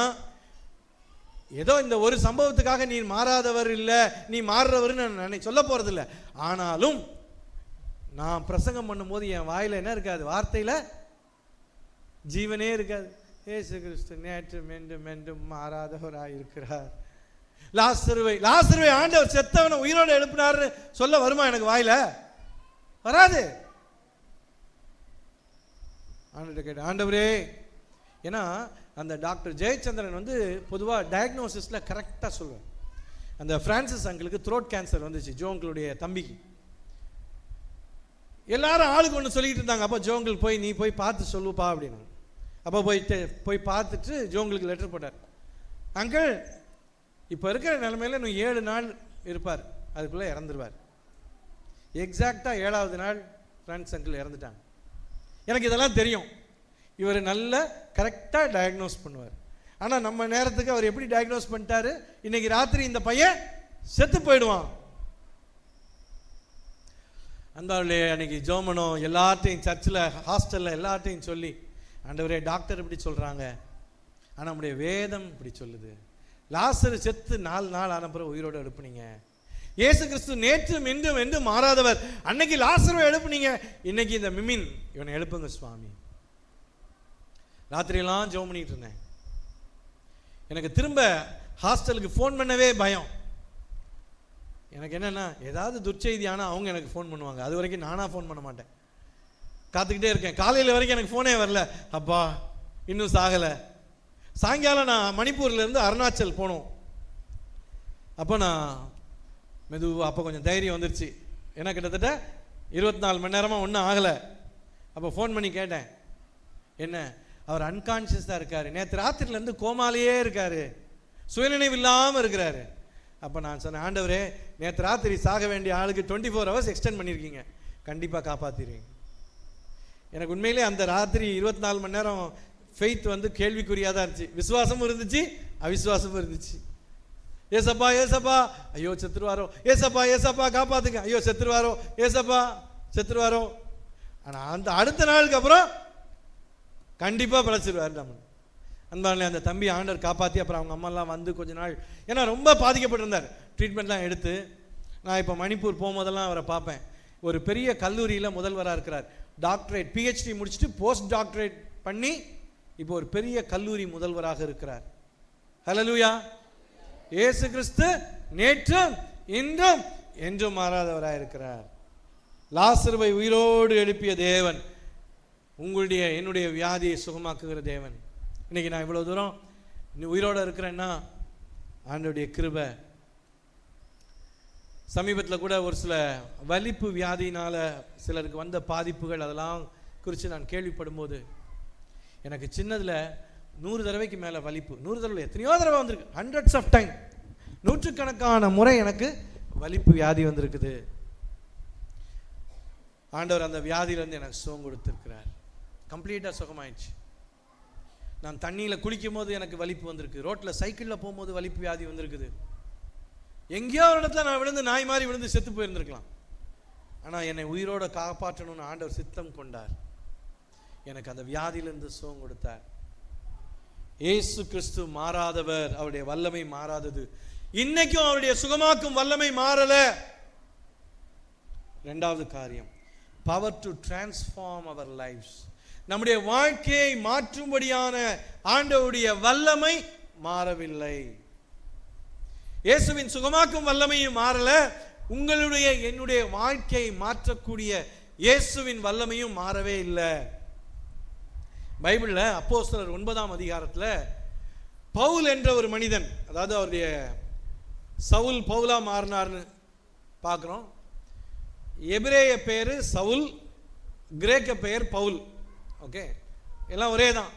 ஏதோ இந்த ஒரு சம்பவத்துக்காக நீ மாறாதவர் இல்லை, நீ மாறுறவர்னு நான் சொல்ல போறது இல்லை. ஆனாலும் நான் பிரசங்கம் பண்ணும்போது என் வாயில என்ன இருக்காது? வார்த்தையில் ஜீவனே இருக்காது. இயேசு கிறிஸ்து நேற்றும் என்றும் என்றும் மாறாதவராக இருக்கிறார். லாசருவை ஆண்டவர் செத்தவனை உயிரோடு எழுப்பினார்னு சொல்ல வருமா எனக்கு வாயில? வராது. ஆண்டவர்கிட்ட கேட்டேன், ஆண்டவரே, ஏன்னா அந்த டாக்டர் ஜெயச்சந்திரன் வந்து பொதுவாக டயக்னோசிஸில் கரெக்டாக சொல்லுவேன். அந்த பிரான்சிஸ் அங்கிளுக்கு த்ரோட் கேன்சர் வந்துச்சு, ஜோங்களுடைய தம்பிக்கு. எல்லாரும் ஆளுக்கு ஒன்று சொல்லிக்கிட்டு இருந்தாங்க. அப்போ ஜோங்கள் போய் நீ போய் பார்த்து சொல்லுப்பா அப்படின்னு. அப்போ போய் பார்த்துட்டு ஜோங்களுக்கு லெட்டர் போட்டார். அங்கிள் இப்போ இருக்கிற நிலைமையில் இன்னும் 7 நாள் இருப்பார், அதுக்குள்ளே இறந்துருவார். எக்ஸாக்டாக 7வது நாள் ஃப்ரெண்ட்ஸ் அங்கிள் இறந்துட்டாங்க. எனக்கு இதெல்லாம் தெரியும், இவர் நல்ல கரெக்டாக டயக்னோஸ் பண்ணுவார். ஆனால் நம்ம நேரத்துக்கு அவர் எப்படி டயக்னோஸ் பண்ணிட்டாரு? இன்னைக்கு ராத்திரி இந்த பையன் செத்து போயிடுவான். அந்த அன்னைக்கு ஜோமனோ எல்லாத்தையும் சர்ச்சில், ஹாஸ்டலில் எல்லாத்தையும் சொல்லி, ஆண்டவரே டாக்டர் இப்படி சொல்கிறாங்க, ஆனால் நம்முடைய வேதம் இப்படி சொல்லுது, லாசரு செத்து 4 நாள் ஆன பிறகு உயிரோடு எழுப்புனீங்க. இயேசு கிறிஸ்து நேற்றும் இன்றும் என்றும் மாறாதவர். அன்னைக்கு லாசருவை எழுப்புனீங்க, இன்னைக்கு இந்த மிமின் இவனை எழுப்புங்க சுவாமி. ராத்திரியெல்லாம் ஜெபம் பண்ணிட்டு இருந்தேன். எனக்கு திரும்ப ஹாஸ்டலுக்கு ஃபோன் பண்ணவே பயம். எனக்கு என்னென்னா, ஏதாவது துர்ச்செய்தி ஆனால் அவங்க எனக்கு ஃபோன் பண்ணுவாங்க. அது வரைக்கும் நானாக ஃபோன் பண்ண மாட்டேன், காத்துக்கிட்டே இருக்கேன். காலையில் வரைக்கும் எனக்கு ஃபோனே வரல, அப்பா இன்னும் சாகலை. சாயங்காலம் நான் மணிப்பூர்லேருந்து அருணாச்சல் போனோம். அப்போ நான் மெதுவாக, அப்போ கொஞ்சம் தைரியம் வந்துருச்சு. ஏன்னா கிட்டத்தட்ட 24 மணி நேரமாக ஒன்றும் ஆகலை. அப்போ ஃபோன் பண்ணி கேட்டேன், என்ன அவர் அன்கான்ஷியஸாக இருக்கார், நேற்று ராத்திரிலேருந்து கோமாலேயே இருக்கார், சுயநினைவு இல்லாமல் இருக்கிறாரு. அப்போ நான் சொன்னேன், ஆண்டவரே நேற்று ராத்திரி சாக வேண்டிய ஆளுக்கு 24 ஹவர்ஸ் எக்ஸ்டெண்ட் பண்ணியிருக்கீங்க, கண்டிப்பாக காப்பாற்றிடுவீங்க. எனக்கு உண்மையிலே அந்த ராத்திரி 24 மணி நேரம் ஃபெய்த் வந்து கேள்விக்குறியாக தான் இருந்துச்சு. விசுவாசமும் இருந்துச்சு, அவிசுவாசமும் இருந்துச்சு. ஏசப்பா ஏசப்பா, ஐயோ செத்துருவாரோ, ஏசப்பா ஏசப்பா காப்பாத்துங்க, ஐயோ செத்துருவாரோ, ஏசப்பா செத்துருவாரோ. ஆனால் அந்த அடுத்த நாளுக்கு அப்புறம் கண்டிப்பாக பிழைச்சிருவார் நம்ம. அன்பாலே அந்த தம்பி ஆண்டவர் காப்பாற்றி அப்புறம் அவங்க அம்மாலாம் வந்து கொஞ்ச நாள், ஏன்னா ரொம்ப பாதிக்கப்பட்டிருந்தார், ட்ரீட்மெண்ட்லாம் எடுத்து. நான் இப்போ மணிப்பூர் போகும்போதெல்லாம் அவரை பார்ப்பேன். ஒரு பெரிய கல்லூரியில் முதல்வராக இருக்கிறார். டாக்டரேட் PhD முடிச்சுட்டு போஸ்ட் டாக்டரேட் பண்ணி இப்போ ஒரு பெரிய கல்லூரி முதல்வராக இருக்கிறார். ஹல்லேலூயா. இயேசு கிறிஸ்து நேற்றும் இன்றும் என்றும் மாறாதவராக இருக்கிறார். லாசருவை உயிரோடு எழுப்பிய தேவன் உங்களுடைய என்னுடைய வியாதியை சுகமாக்குகிற தேவன். இன்னைக்கு நான் இவ்வளவு தூரம் உயிரோடு இருக்கிறேன்னா ஆண்டவருடைய கிருபை. சமீபத்தில் கூட ஒரு சில வலிப்பு வியாதியினால சிலருக்கு வந்த பாதிப்புகள் அதெல்லாம் குறித்து நான் கேள்விப்படும் போது எனக்கு சின்னதில் 100 தடவைக்கு மேலே வலிப்பு, 100 தடவை எத்தனையோ தடவை வந்திருக்கு, ஹண்ட்ரட்ஸ் ஆஃப் டைம், நூற்றுக்கணக்கான முறை எனக்கு வலிப்பு வியாதி வந்திருக்குது. ஆண்டவர் அந்த வியாதியிலேருந்து எனக்கு சுகம் கொடுத்துருக்கிறார். கம்ப்ளீட்டாக சுகமாயிடுச்சு. நான் தண்ணியில் குளிக்கும் போது எனக்கு வலிப்பு வந்திருக்கு, ரோட்டில் சைக்கிளில் போகும்போது வலிப்பு வியாதி வந்திருக்குது. எங்கேயோ ஒரு இடத்துல நான் விழுந்து நாய் மாதிரி விழுந்து செத்து போயிருந்திருக்கலாம். ஆனால் என்னை உயிரோட காப்பாற்றணும்னு ஆண்டவர் சித்தம் கொண்டார். எனக்கு அந்த வியாதியிலிருந்து சுகம் கொடுத்தார். இயேசு கிறிஸ்து மாறாதவர், அவருடைய வல்லமை மாறாதது. இன்னைக்கும் அவருடைய சுகமாக்கும் வல்லமை மாறல. இரண்டாவது காரியம், power to transform our lifes. நம்முடைய வாழ்க்கையை மாற்றும்படியான ஆண்டவருடைய வல்லமை மாறவில்லை. இயேசுவின் சுகமாக்கும் வல்லமையும் மாறல, உங்களுடைய என்னுடைய வாழ்க்கையை மாற்றக்கூடிய இயேசுவின் வல்லமையும் மாறவே இல்லை. பைபிள்ல அப்போஸ்தலர் 9ஆம் அதிகாரத்தில் பவுல் என்ற ஒரு மனிதன், அதாவது அவருடைய சவுல் பவுலா மாறினார்னு பார்க்குறோம். எபிரேய பெயர் சவுல், கிரேக்க பெயர் பவுல். ஓகே, எல்லாம் ஒரே தான்.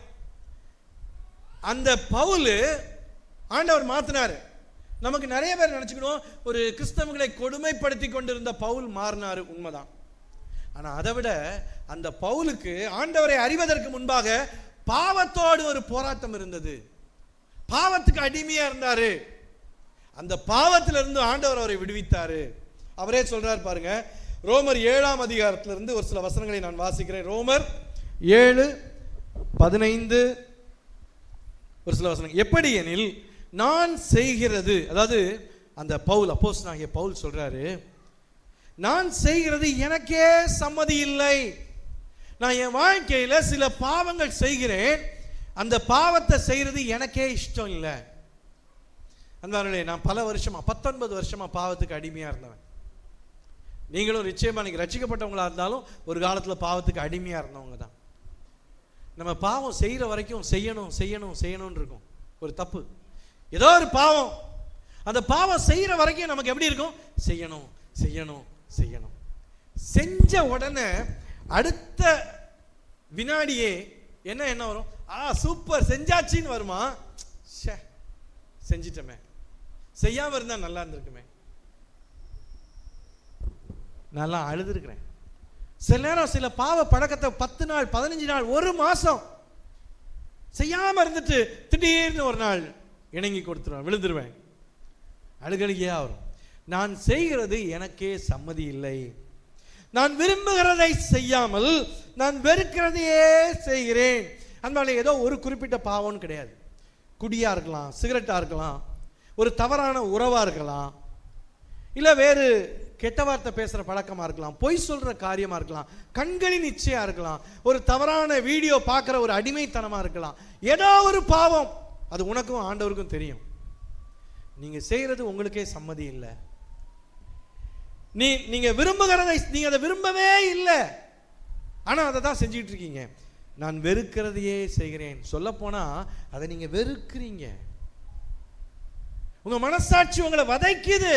அந்த பவுல் ஆண்டவர் மாத்தினாரு. நமக்கு நிறைய பேர் நினைச்சுக்கணும், ஒரு கிறிஸ்தவங்களை கொடுமைப்படுத்தி கொண்டிருந்த பவுல் மாறினாரு, உண்மைதான். ஆனா அதை விட அந்த பவுலுக்கு ஆண்டவரை அறிவதற்கு முன்பாக பாவத்தோடு ஒரு போராட்டம் இருந்தது. பாவத்துக்கு அடிமையா இருந்தாரு. அந்த பாவத்திலிருந்து ஆண்டவர் அவரை விடுவித்தாரு. அவரே சொல்றார் பாருங்க, ரோமர் 7ஆம் அதிகாரத்திலிருந்து ஒரு சில வசனங்களை நான் வாசிக்கிறேன். ரோமர் 7:15 ஒரு சில வசனங்கள். எப்படி எனில் நான் செய்கிறது, அதாவது அந்த பவுல், அப்போஸ்தலனாகிய பவுல் சொல்றாரு, நான் செய்கிறது எனக்கே சம்மதி இல்லை. நான் என் வாழ்க்கையில சில பாவங்கள் செய்கிறேன், அந்த பாவத்தை செய்யறது எனக்கே இஷ்டம் இல்லை. அன்பார்களே, நான் பல வருஷமா 19 வருஷமா பாவத்துக்கு அடிமையா இருந்தவன். நீங்களும் நிச்சயமா நீங்க ரட்சிக்கப்பட்டவங்களா இருந்தாலும் ஒரு காலத்துல பாவத்துக்கு அடிமையா இருந்தவங்க தான். நம்ம பாவம் செய்யற வரைக்கும் செய்யணும் செய்யணும் செய்யணும்னு இருக்கும். ஒரு தப்பு, ஏதோ ஒரு பாவம், அந்த பாவம் செய்யற வரைக்கும் நமக்கு எப்படி இருக்கும்? செய்யணும் செய்யணும் செய்யணும். செஞ்ச உடனே அடுத்த வினாடியே என்ன வரும்? சூப்பர் செஞ்சாச்சின்னு வருமா? செஞ்சிட்டமே, செய்யாம இருந்தா நல்லா இருந்திருக்குமே. நல்லா அழுதுருக்கிறேன். சில நேரம் சில பாவ பழக்கத்தை 10 நாள் 15 நாள் 1 மாசம் செய்யாம இருந்துட்டு திடீர்னு ஒரு நாள் இணங்கி கொடுத்துருவேன், விழுந்துருவேன், அழுகழுகியா வரும். நான் செய்கிறது எனக்கே சம்மதி இல்லை. நான் விரும்புகிறதை செய்யாமல் நான் வெறுக்கிறதையே செய்கிறேன். அதனால ஏதோ ஒரு குறிப்பிட்ட பாவம்னு கிடையாது. குடியா இருக்கலாம், சிகரெட்டா இருக்கலாம், ஒரு தவறான உறவா இருக்கலாம், இல்ல வேறு கெட்ட வார்த்தை பேசுற பழக்கமா இருக்கலாம், பொய் சொல்ற காரியமா இருக்கலாம், கண்களின் இச்சையா இருக்கலாம், ஒரு தவறான வீடியோ பார்க்கிற ஒரு அடிமைத்தனமா இருக்கலாம். ஏதோ ஒரு பாவம், அது உனக்கும் ஆண்டவருக்கும் தெரியும். நீங்க செய்யறது உங்களுக்கே சம்மதி இல்லை. நீங்க விரும்புகிறதை நீங்க அதை விரும்பவே இல்லை, ஆனா அதை தான் செஞ்சுட்டு இருக்கீங்க. நான் வெறுக்கிறதையே செய்கிறேன். சொல்ல போனா அதை நீங்க வெறுக்கிறீங்க. உங்க மனசாட்சி உங்களை வதைக்குது,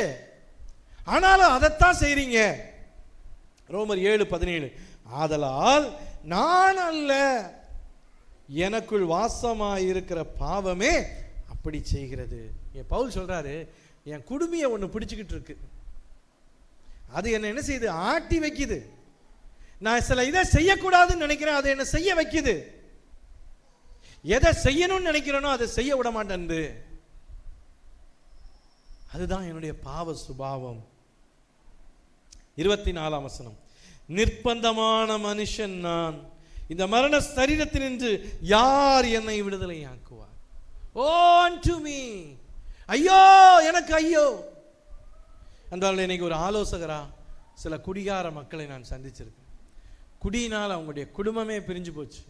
ஆனாலும் அதைத்தான் செய்றீங்க. ரோமர் 7:17 ஆதலால் நான் அல்ல, எனக்குள் வாசமாயிருக்கிற பாவமே அப்படி செய்கிறது. பவுல் சொல்றாரு, என் குடுமையை ஒன்று பிடிச்சுக்கிட்டு இருக்கு, அது என்ன செய்யுது? ஆட்டி வைக்குது. நான் சில இதை செய்யக்கூடாதுன்னு நினைக்கிறேன், அதை என்ன செய்ய வைக்குது. எதை செய்யணும்னு நினைக்கிறேனோ அதை செய்ய விட மாட்டேன். அதுதான் என்னுடைய பாவ சுபாவம். 24ஆம் வசனம், நிர்பந்தமான மனுஷன் நான், இந்த மரண சரீரத்தினின்று யார் என்னை விடுதலை ஆக்குவார்? ஓ unto me, ஐயோ எனக்கு ஐயோ. அன்பார்ந்தவர்களே, இன்னைக்கு ஒரு ஆலோசகரா சில குடிகார மக்களை நான் சந்திச்சிருக்கேன். குடியினால் அவங்களுடைய குடும்பமே பிரிஞ்சு போச்சு.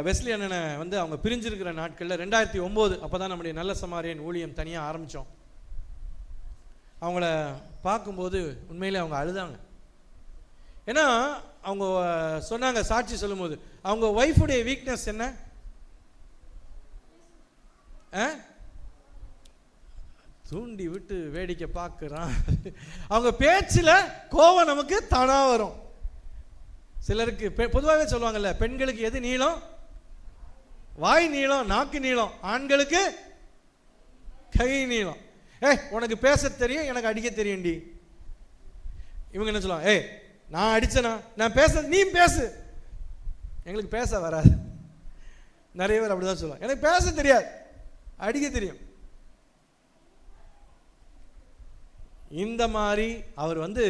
வெஸ்லி அண்ணனை வந்து அவங்க பிரிஞ்சிருக்கிற நாட்களில் 2009 அப்போ தான் நம்முடைய நல்ல சமாரியன் ஊழியம் தனியாக ஆரம்பித்தோம். அவங்கள பார்க்கும்போது உண்மையிலே அவங்க அழுதாங்க. ஏன்னா அவங்க சொன்னாங்க, சாட்சி சொல்லும்போது, அவங்க ஒய்ஃபுடைய வீக்னஸ் என்ன? தூண்டி விட்டு வேடிக்கை பார்க்குறான். அவங்க பேச்சில் கோவம் நமக்கு தானா வரும். சிலருக்கு பொதுவாகவே சொல்லுவாங்கல்ல, பெண்களுக்கு எது நீளம்? வாய் நீளம், நாக்கு நீளம். ஆண்களுக்கு கை நீளம். உனக்கு பேச தெரியும், எனக்கு அடிக்க தெரியும்டி. இவங்க என்ன சொல்லுவாங்க, நான் அடிச்சனா, நான் பேச, நீ பேசு. எங்களுக்கு பேச வராது. நிறைய பேர் அப்படிதான் சொல்லுவாங்க, எனக்கு பேச தெரியாது, அடிக்க தெரியும். இந்த மாதிரி அவர் வந்து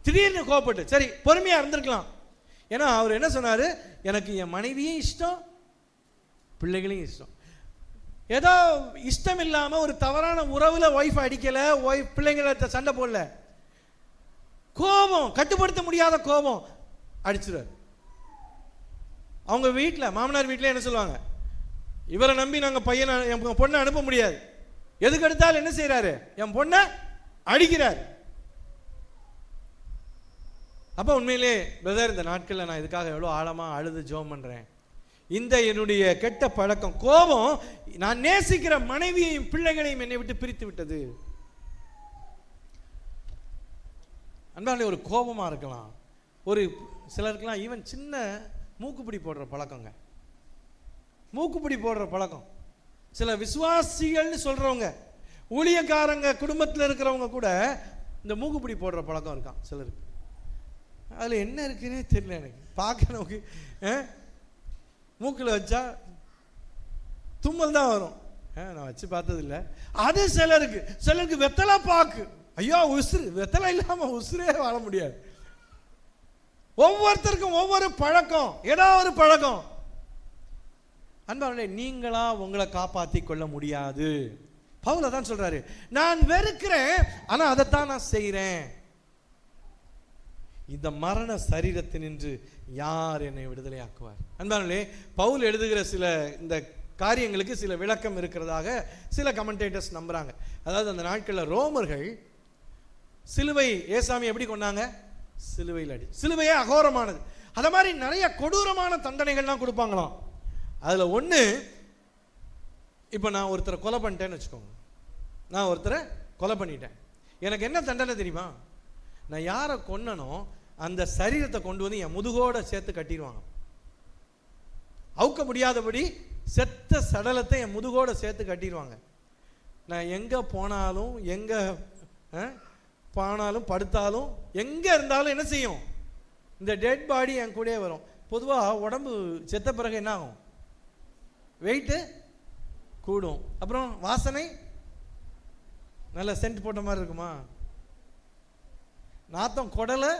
திடீர்னு கோபப்பட்டு, சரி பொறுமையா இருந்திருக்கலாம். ஏன்னா அவர் என்ன சொன்னாரு, எனக்கு என் மனைவியும் இஷ்டம், பிள்ளைகளையும் இஷ்டம். ஏதோ இஷ்டம் இல்லாம ஒரு தவறான உறவுல ஒய்ஃப் அடிக்கல, ஒய்ஃப் பிள்ளைங்களை சண்டை போடல, கோபம், கட்டுப்படுத்த முடியாத கோபம் அடிச்சிடாரு. அவங்க வீட்டில், மாமனார் வீட்டில் என்ன சொல்லுவாங்க, இவரை நம்பி நாங்கள் பையனை, என் பொண்ணை அனுப்ப முடியாது. எதுக்கு எடுத்தாலும் என்ன செய்யறாரு, என் பொண்ணை அடிக்கிறார். அப்போ உண்மையிலே பிரதர், இந்த நாட்களில் நான் இதுக்காக எவ்வளோ ஆழமாக அழுது ஜெபம் பண்ணுறேன். இந்த என்னுடைய கெட்ட பழக்கம், கோபம், நான் நேசிக்கிற மனைவியையும் பிள்ளைகளையும் என்னை விட்டு பிரித்து விட்டது. அன்பாலே, ஒரு கோபமாக இருக்கலாம், ஒரு சிலருக்கெல்லாம் ஈவன் சின்ன மூக்குப்பிடி போடுற பழக்கங்க, மூக்குப்பிடி போடுற பழக்கம். சில விசுவாசிகள்னு சொல்கிறவங்க, ஊழியக்காரங்க, குடும்பத்தில் இருக்கிறவங்க கூட இந்த மூக்குப்பிடி போடுற பழக்கம் இருக்கான் சிலருக்கு. அதில் என்ன இருக்குன்னே தெரியல எனக்கு. பார்க்க நமக்கு மூக்கில் வச்சா தும்மல் தான் வரும். நான் வச்சு பார்த்ததில்லை. அது சிலருக்கு வெத்தலை பாக்கு, ஐயோ உசுறு, வெத்தலை இல்லாமல் உசுரே வாழ முடியாது. ஒவ்வொருத்தருக்கும் ஒவ்வொரு பழக்கம், ஏதாவது ஒரு பழக்கம். அன்பார்களே, நீங்களா உங்களை காப்பாற்றி கொள்ள முடியாது. பவுல் தான் சொல்றாரு, நான் வெறுக்கிறேன், ஆனா அதைத்தான் நான் செய்கிறேன். இந்த மரண சரீரத்தினின்று யார் என்னை விடுதலை ஆக்குவார்? அன்பார்களே, பவுல் எழுதுகிற சில இந்த காரியங்களுக்கு சில விளக்கம் இருக்கிறதாக சில கமெண்டேட்டர்ஸ் நம்புறாங்க. அதாவது அந்த நாட்களில் ரோமர்கள் சிலுவை, ஏசாமி எப்படி கொண்டாங்க? சிலுவையில் அடி. சிலுவையே அகோரமானது. அத மாதிரி நிறைய கொடூரமான தண்டனைகள்லாம் கொடுப்பாங்களாம். அதுல ஒண்ணு, இப்போ நான் ஒருத்தரை கொலை பண்ணிட்டேன்னு வச்சுக்கோங்க. நான் ஒருத்தரை கொலை பண்ணிட்டேன், எனக்கு என்ன தண்டனை தெரியுமா? நான் யாரை கொன்னனோ அந்த சரீரத்தை கொண்டு வந்து என் முதுகோட சேர்த்து கட்டிடுவாங்க. அவுக்க முடியாதபடி செத்த சடலத்தை என் முதுகோட சேர்த்து கட்டிடுவாங்க. நான் எங்க போனாலும், எங்க போனாலும், படுத்தாலும், எங்க இருந்தாலும் என்ன செய்யும்? இந்த டெட் பாடி என் கூட வரும். பொதுவாக உடம்பு செத்த பிறகு என்ன ஆகும்? வெயிட்டு கூடும். அப்புறம் வாசனை நல்ல சென்ட் போட்ட மாதிரி இருக்குமா? நாத்தம் குடலை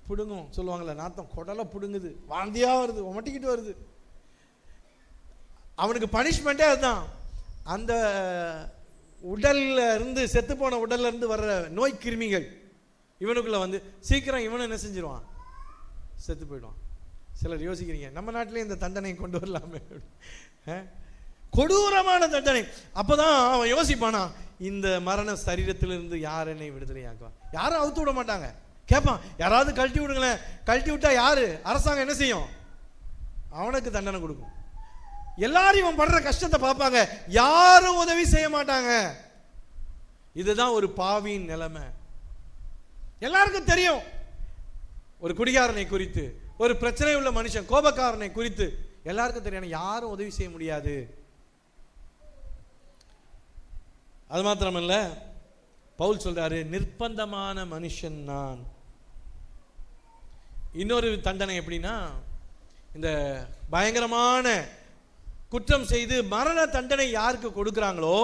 புடுங்கும் சொல்லுவாங்கல்ல, நாத்தம் குடலை புடுங்குது, வாந்தியா வருது, ஒமட்டிக்கிட்டு வருது. அவனுக்கு பனிஷ்மெண்ட்டே அதுதான். அந்த உடல்ல இருந்து, செத்து போன உடல்ல இருந்து வர்ற நோய் கிருமிகள் இவனுக்குள்ள வந்து சீக்கிரம் இவனை என்ன செஞ்சிருவான்? செத்து போயிடுவான். சிலர் யோசிக்கிறீங்க, நம்ம நாட்டிலே இந்த தண்டனை கொண்டு வரலாமே, கொடூரமான தண்டனை. அப்பதான் அவன் யோசிப்பானா, இந்த மரண சரீரத்திலிருந்து யார் என்னை விடுதலை ஆக்குவான்? யாரும் அவுத்து விட மாட்டாங்க. கேட்பான், யாராவது கழட்டி விடுங்களேன். கழட்டி விட்டா யாரு? அரசாங்கம் என்ன செய்யும்? அவனுக்கு தண்டனை கொடுக்கும். எல்லாரும் இவன் படுற கஷ்டத்தை பார்ப்பாங்க, யாரும் உதவி செய்ய மாட்டாங்க. இதுதான் ஒரு பாவியின் நிலைமை. எல்லாருக்கும் தெரியும், ஒரு குடிகாரனை குறித்து, ஒரு பிரச்சனை உள்ள மனுஷன், கோபக்காரனை குறித்து எல்லாருக்கும் தெரியும், யாரும் உதவி செய்ய முடியாது. அது மாத்திரமல்ல, பவுல் சொல்றாரு, நிர்பந்தமான மனுஷன் நான். இன்னொரு தண்டனை எப்படின்னா, இந்த பயங்கரமான குற்றம் செய்து மரண தண்டனை யாருக்கு கொடுக்குறாங்களோ,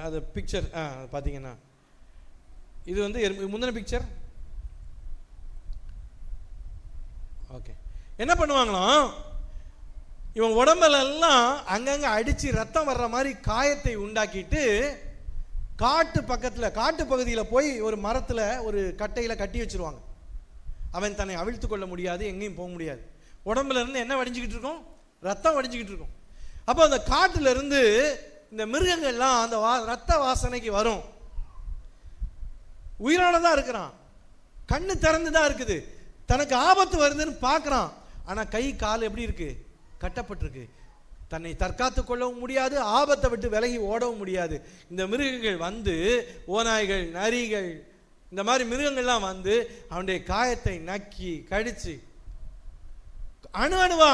அது பிக்சர் பார்த்தீங்கன்னா, இது வந்து முந்தின பிக்சர். ஓகே, என்ன பண்ணுவாங்களாம்? இவன் உடம்புல எல்லாம் அங்கங்க அடிச்சு ரத்தம் வர்ற மாதிரி காயத்தை உண்டாக்கிட்டு காட்டு பகுதியில் போய் ஒரு மரத்துல ஒரு கட்டையில கட்டி வச்சிருவாங்க. அவன் தன்னை அவிழ்த்து கொள்ள முடியாது, எங்கேயும் போக முடியாது. உடம்புல இருந்து என்ன வடிஞ்சுக்கிட்டு இருக்கும்? ரத்தம் வடிஞ்சுக்கிட்டு இருக்கும். அப்போ அந்த காட்டுல இருந்து இந்த மிருகங்கள்லாம் அந்த ரத்த வாசனைக்கு வரும். உயிரோட தான் இருக்கிறான், கண்ணு திறந்து தான் இருக்குது, தனக்கு ஆபத்து வருதுன்னு பார்க்கறான். ஆனா கை கால் எப்படி இருக்கு? கட்டப்பட்டிருக்கு. தன்னை தற்காத்து கொள்ளவும் முடியாது, ஆபத்தை விட்டு விலகி ஓடவும் முடியாது. இந்த மிருகங்கள் வந்து, ஓநாய்கள், நரிகள், இந்த மாதிரி மிருகங்கள்லாம் வந்து அவனுடைய காயத்தை நக்கி கடிச்சு அணு அணுவா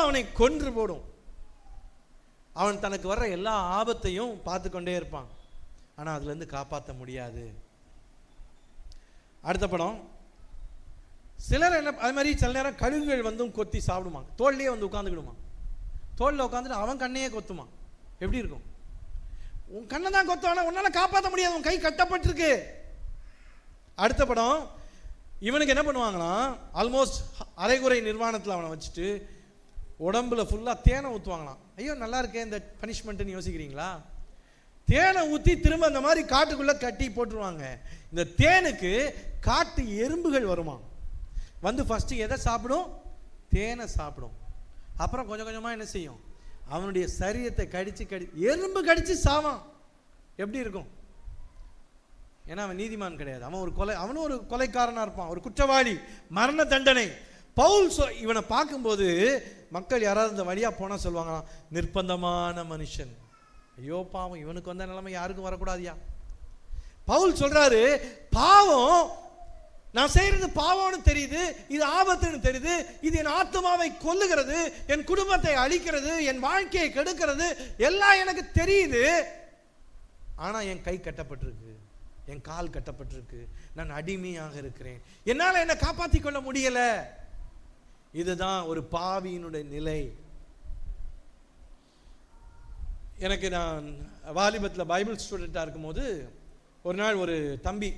அவனை கொன்று போடும். அவன் தனக்கு வர்ற எல்லா ஆபத்தையும் பார்த்து கொண்டே இருப்பான். ஆனா அதுல இருந்து காப்பாற்ற முடியாது. அடுத்த படம், சிலர் என்ன அது மாதிரி சில நேரம் கழுகுகள் வந்து கொத்தி சாப்பிடுமா, தோல்லையே வந்து உட்காந்துக்கிடுமா, தோல்ல உட்காந்துட்டு அவன் கண்ணையே கொத்துமா. எப்படி இருக்கும்? உன் கண்ணை தான் கொத்துவானா, உன்னால காப்பாற்ற முடியாது, உன் கை கட்டப்பட்டிருக்கு. அடுத்த படம், இவனுக்கு என்ன பண்ணுவாங்களாம், ஆல்மோஸ்ட் அரைகுறை நிர்வாணத்தில் அவனை வச்சுட்டு உடம்புல ஃபுல்லா தேனை ஊற்றுவாங்களாம். ஐயோ நல்லா இருக்கே இந்த பனிஷ்மெண்ட்னு யோசிக்கிறீங்களா? தேனை ஊற்றி திரும்ப அந்த மாதிரி காட்டுக்குள்ள கட்டி போட்டுருவாங்க. இந்த தேனுக்கு காட்டு எறும்புகள் வருமா, வந்து ஃபர்ஸ்ட் எதை சாப்பிடும்? தேனை சாப்பிடும். அப்புறம் கொஞ்சம் கொஞ்சமா என்ன செய்யும்? அவனுடைய சரீரத்தை கடிச்சு எறும்பு கடிச்சு சாவான். எப்படி இருக்கும்? ஏன்னா அவன் நீதிமான் கிடையாது, அவனும் ஒரு கொலைக்காரனா இருப்பான், ஒரு குற்றவாளி, மரண தண்டனை. பவுல் இவனை பார்க்கும்போது மக்கள் யாராவது இந்த வழியா போனா சொல்லுவாங்களாம், நிர்பந்தமான மனுஷன், ஐயோ பாவம், இவனுக்கு வந்த நிலைமை யாருக்கும் வரக்கூடாதியா. பவுல் சொல்றாரு, பாவம், நான் செய்யறது பாவம்னு தெரியுது, இது ஆபத்துன்னு தெரியுது, இது என் ஆத்மாவை கொல்லுகிறது, என் குடும்பத்தை அழிக்கிறது, என் வாழ்க்கையை கெடுக்கிறது, எல்லாம் எனக்கு தெரியுது. ஆனா என் கை கட்டப்பட்டிருக்கு, என் கால் கட்டப்பட்டிருக்கு, நான் அடிமையாக இருக்கிறேன், என்னால என்ன காப்பாற்றிக் கொள்ள முடியல. இதுதான் ஒரு பாவியினுடைய நிலை. எனக்கு நான் வாலிபத்தில் பைபிள் ஸ்டூடெண்டா இருக்கும்போது ஒரு நாள் ஒரு தம்பி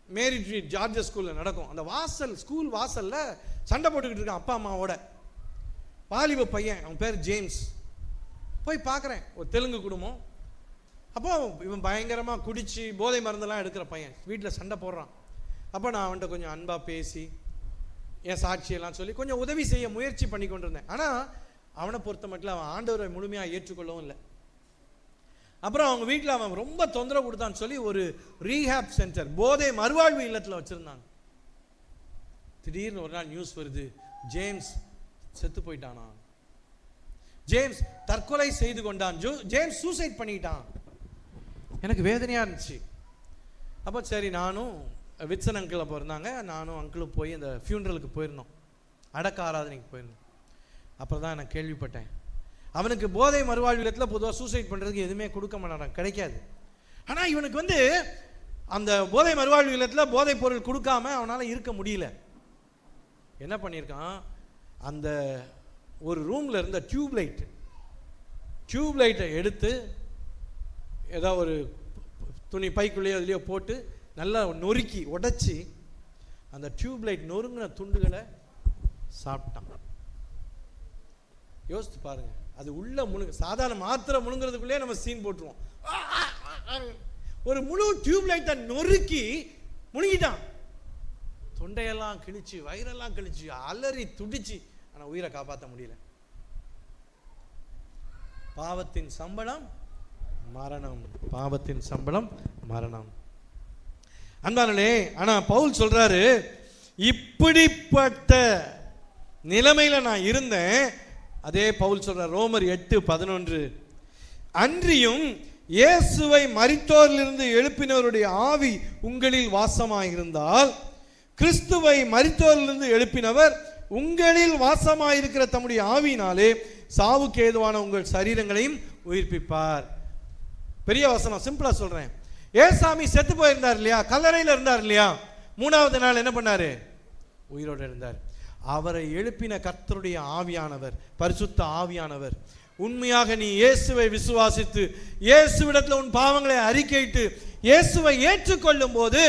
மேரி ட்ரீட் ஜார்ஜஸ் ஸ்கூல்ல நடக்கும். அந்த ஸ்கூல் வாசல்ல சண்டை போட்டுக்கிட்டு இருக்கான் அப்பா அம்மாவோட. வாலிப பையன், அவன் பேர் ஜேம்ஸ். போய் பார்க்குறேன், ஒரு தெலுங்கு குடும்பம். அப்போ இவன் பயங்கரமா குடிச்சு போதை மருந்தெல்லாம் எடுக்கிற பையன், வீட்டில் சண்டை போடுறான். அப்போ நான் அவன்கிட்ட கொஞ்சம் அன்பா பேசி என் சாட்சியெல்லாம் சொல்லி கொஞ்சம் உதவி செய்ய முயற்சி பண்ணி கொண்டிருந்தேன். ஆனா அவனை பொறுத்த மட்டும் அவன் ஆண்டவரை முழுமையாக ஏற்றுக்கொள்ளவும் இல்லை. அப்புறம் அவங்க வீட்டில் அவன் ரொம்ப தொந்தரவு கொடுத்தான்னு சொல்லி ஒரு ரீஹாப் சென்டர், போதை மறுவாழ்வு இல்லத்தில் வச்சிருந்தாங்க. திடீர்னு ஒரு நாள் நியூஸ் வருது, ஜேம்ஸ் செத்து போயிட்டானா, ஜேம்ஸ் தற்கொலை செய்து கொண்டான், ஜேம்ஸ் சூசைட் பண்ணிட்டான். எனக்கு வேதனையா இருந்துச்சு. அப்போ சரி, நானும் விட்சன் அங்கிள் அப்போ இருந்தாங்க, நானும் அங்கிளும் போய் அந்த ஃபியூனரலுக்கு போயிருந்தோம், அடக்க ஆராதனைக்கு போயிருந்தோம். அப்புறம் தான் நான் கேள்விப்பட்டேன், அவனுக்கு போதை மறுவாழ்வியத்தில் பொதுவாக சூசைட் பண்ணுறதுக்கு எதுவுமே கொடுக்க மாட்டான், கிடைக்காது. ஆனால் இவனுக்கு வந்து அந்த போதை மறுவாழ்வியத்தில் போதை பொருள் கொடுக்காம அவனால் இருக்க முடியல. என்ன பண்ணியிருக்கான், அந்த ஒரு ரூமில் இருந்த டியூப் லைட்டை எடுத்து ஏதோ ஒரு துணி பைக்குள்ளேயோ அதுலேயோ போட்டு நல்லா நொறுக்கி உடைச்சி அந்த டியூப் லைட் நொறுங்கின துண்டுகளை சாப்பிட்டான். யோசித்து பாருங்க, அது உள்ள சாதாரண மாத்திரை முழுங்குறதுக்குள்ளே நம்ம சீன் போட்டுருவோம். ஒரு முழு டியூப் லைட்டை நொறுக்கி முழுங்கிட்டான். தொண்டையெல்லாம் கிழிச்சு, வயிறெல்லாம் கிழிச்சு, அலறி துடிச்சு, ஆனா உயிரை காப்பாற்ற முடியல. பாவத்தின் சம்பளம் மரணம், பாவத்தின் சம்பளம் மரணம். அன்பானே, ஆனா பவுல் சொல்றாரு, இப்படிப்பட்ட நிலைமையில நான் இருந்தேன். அதே பவுல் சொல்றார், ரோமர் 8:11, அன்றியும் இயேசுவை மரித்தோரிலிருந்து எழுப்பினவருடைய ஆவி உங்களில் வாசமாயிருந்தால், கிறிஸ்துவை மரித்தோரிலிருந்து எழுப்பினவர் உங்களில் வாசமாயிருக்கிற தம்முடைய ஆவியினாலே சாவுக்கு ஏதுவான உங்கள் சரீரங்களையும் உயிர்ப்பிப்பார். பெரிய வசனம், சிம்பிளா சொல்றேன். ஏசாமி செத்து போயிருந்தார் இல்லையா, கல்லறையில் இருந்தார் இல்லையா, 3வது நாள் என்ன பண்ணாரு? உயிரோடு இருந்தார். அவரை எழுப்பின கர்த்தருடைய ஆவியானவர், பரிசுத்த ஆவியானவர், உண்மையாக நீ இயேசுவை விசுவாசித்து இயேசுவிடத்தில் உன் பாவங்களை அறிக்கையிட்டு இயேசுவை ஏற்றுக்கொள்ளும் போது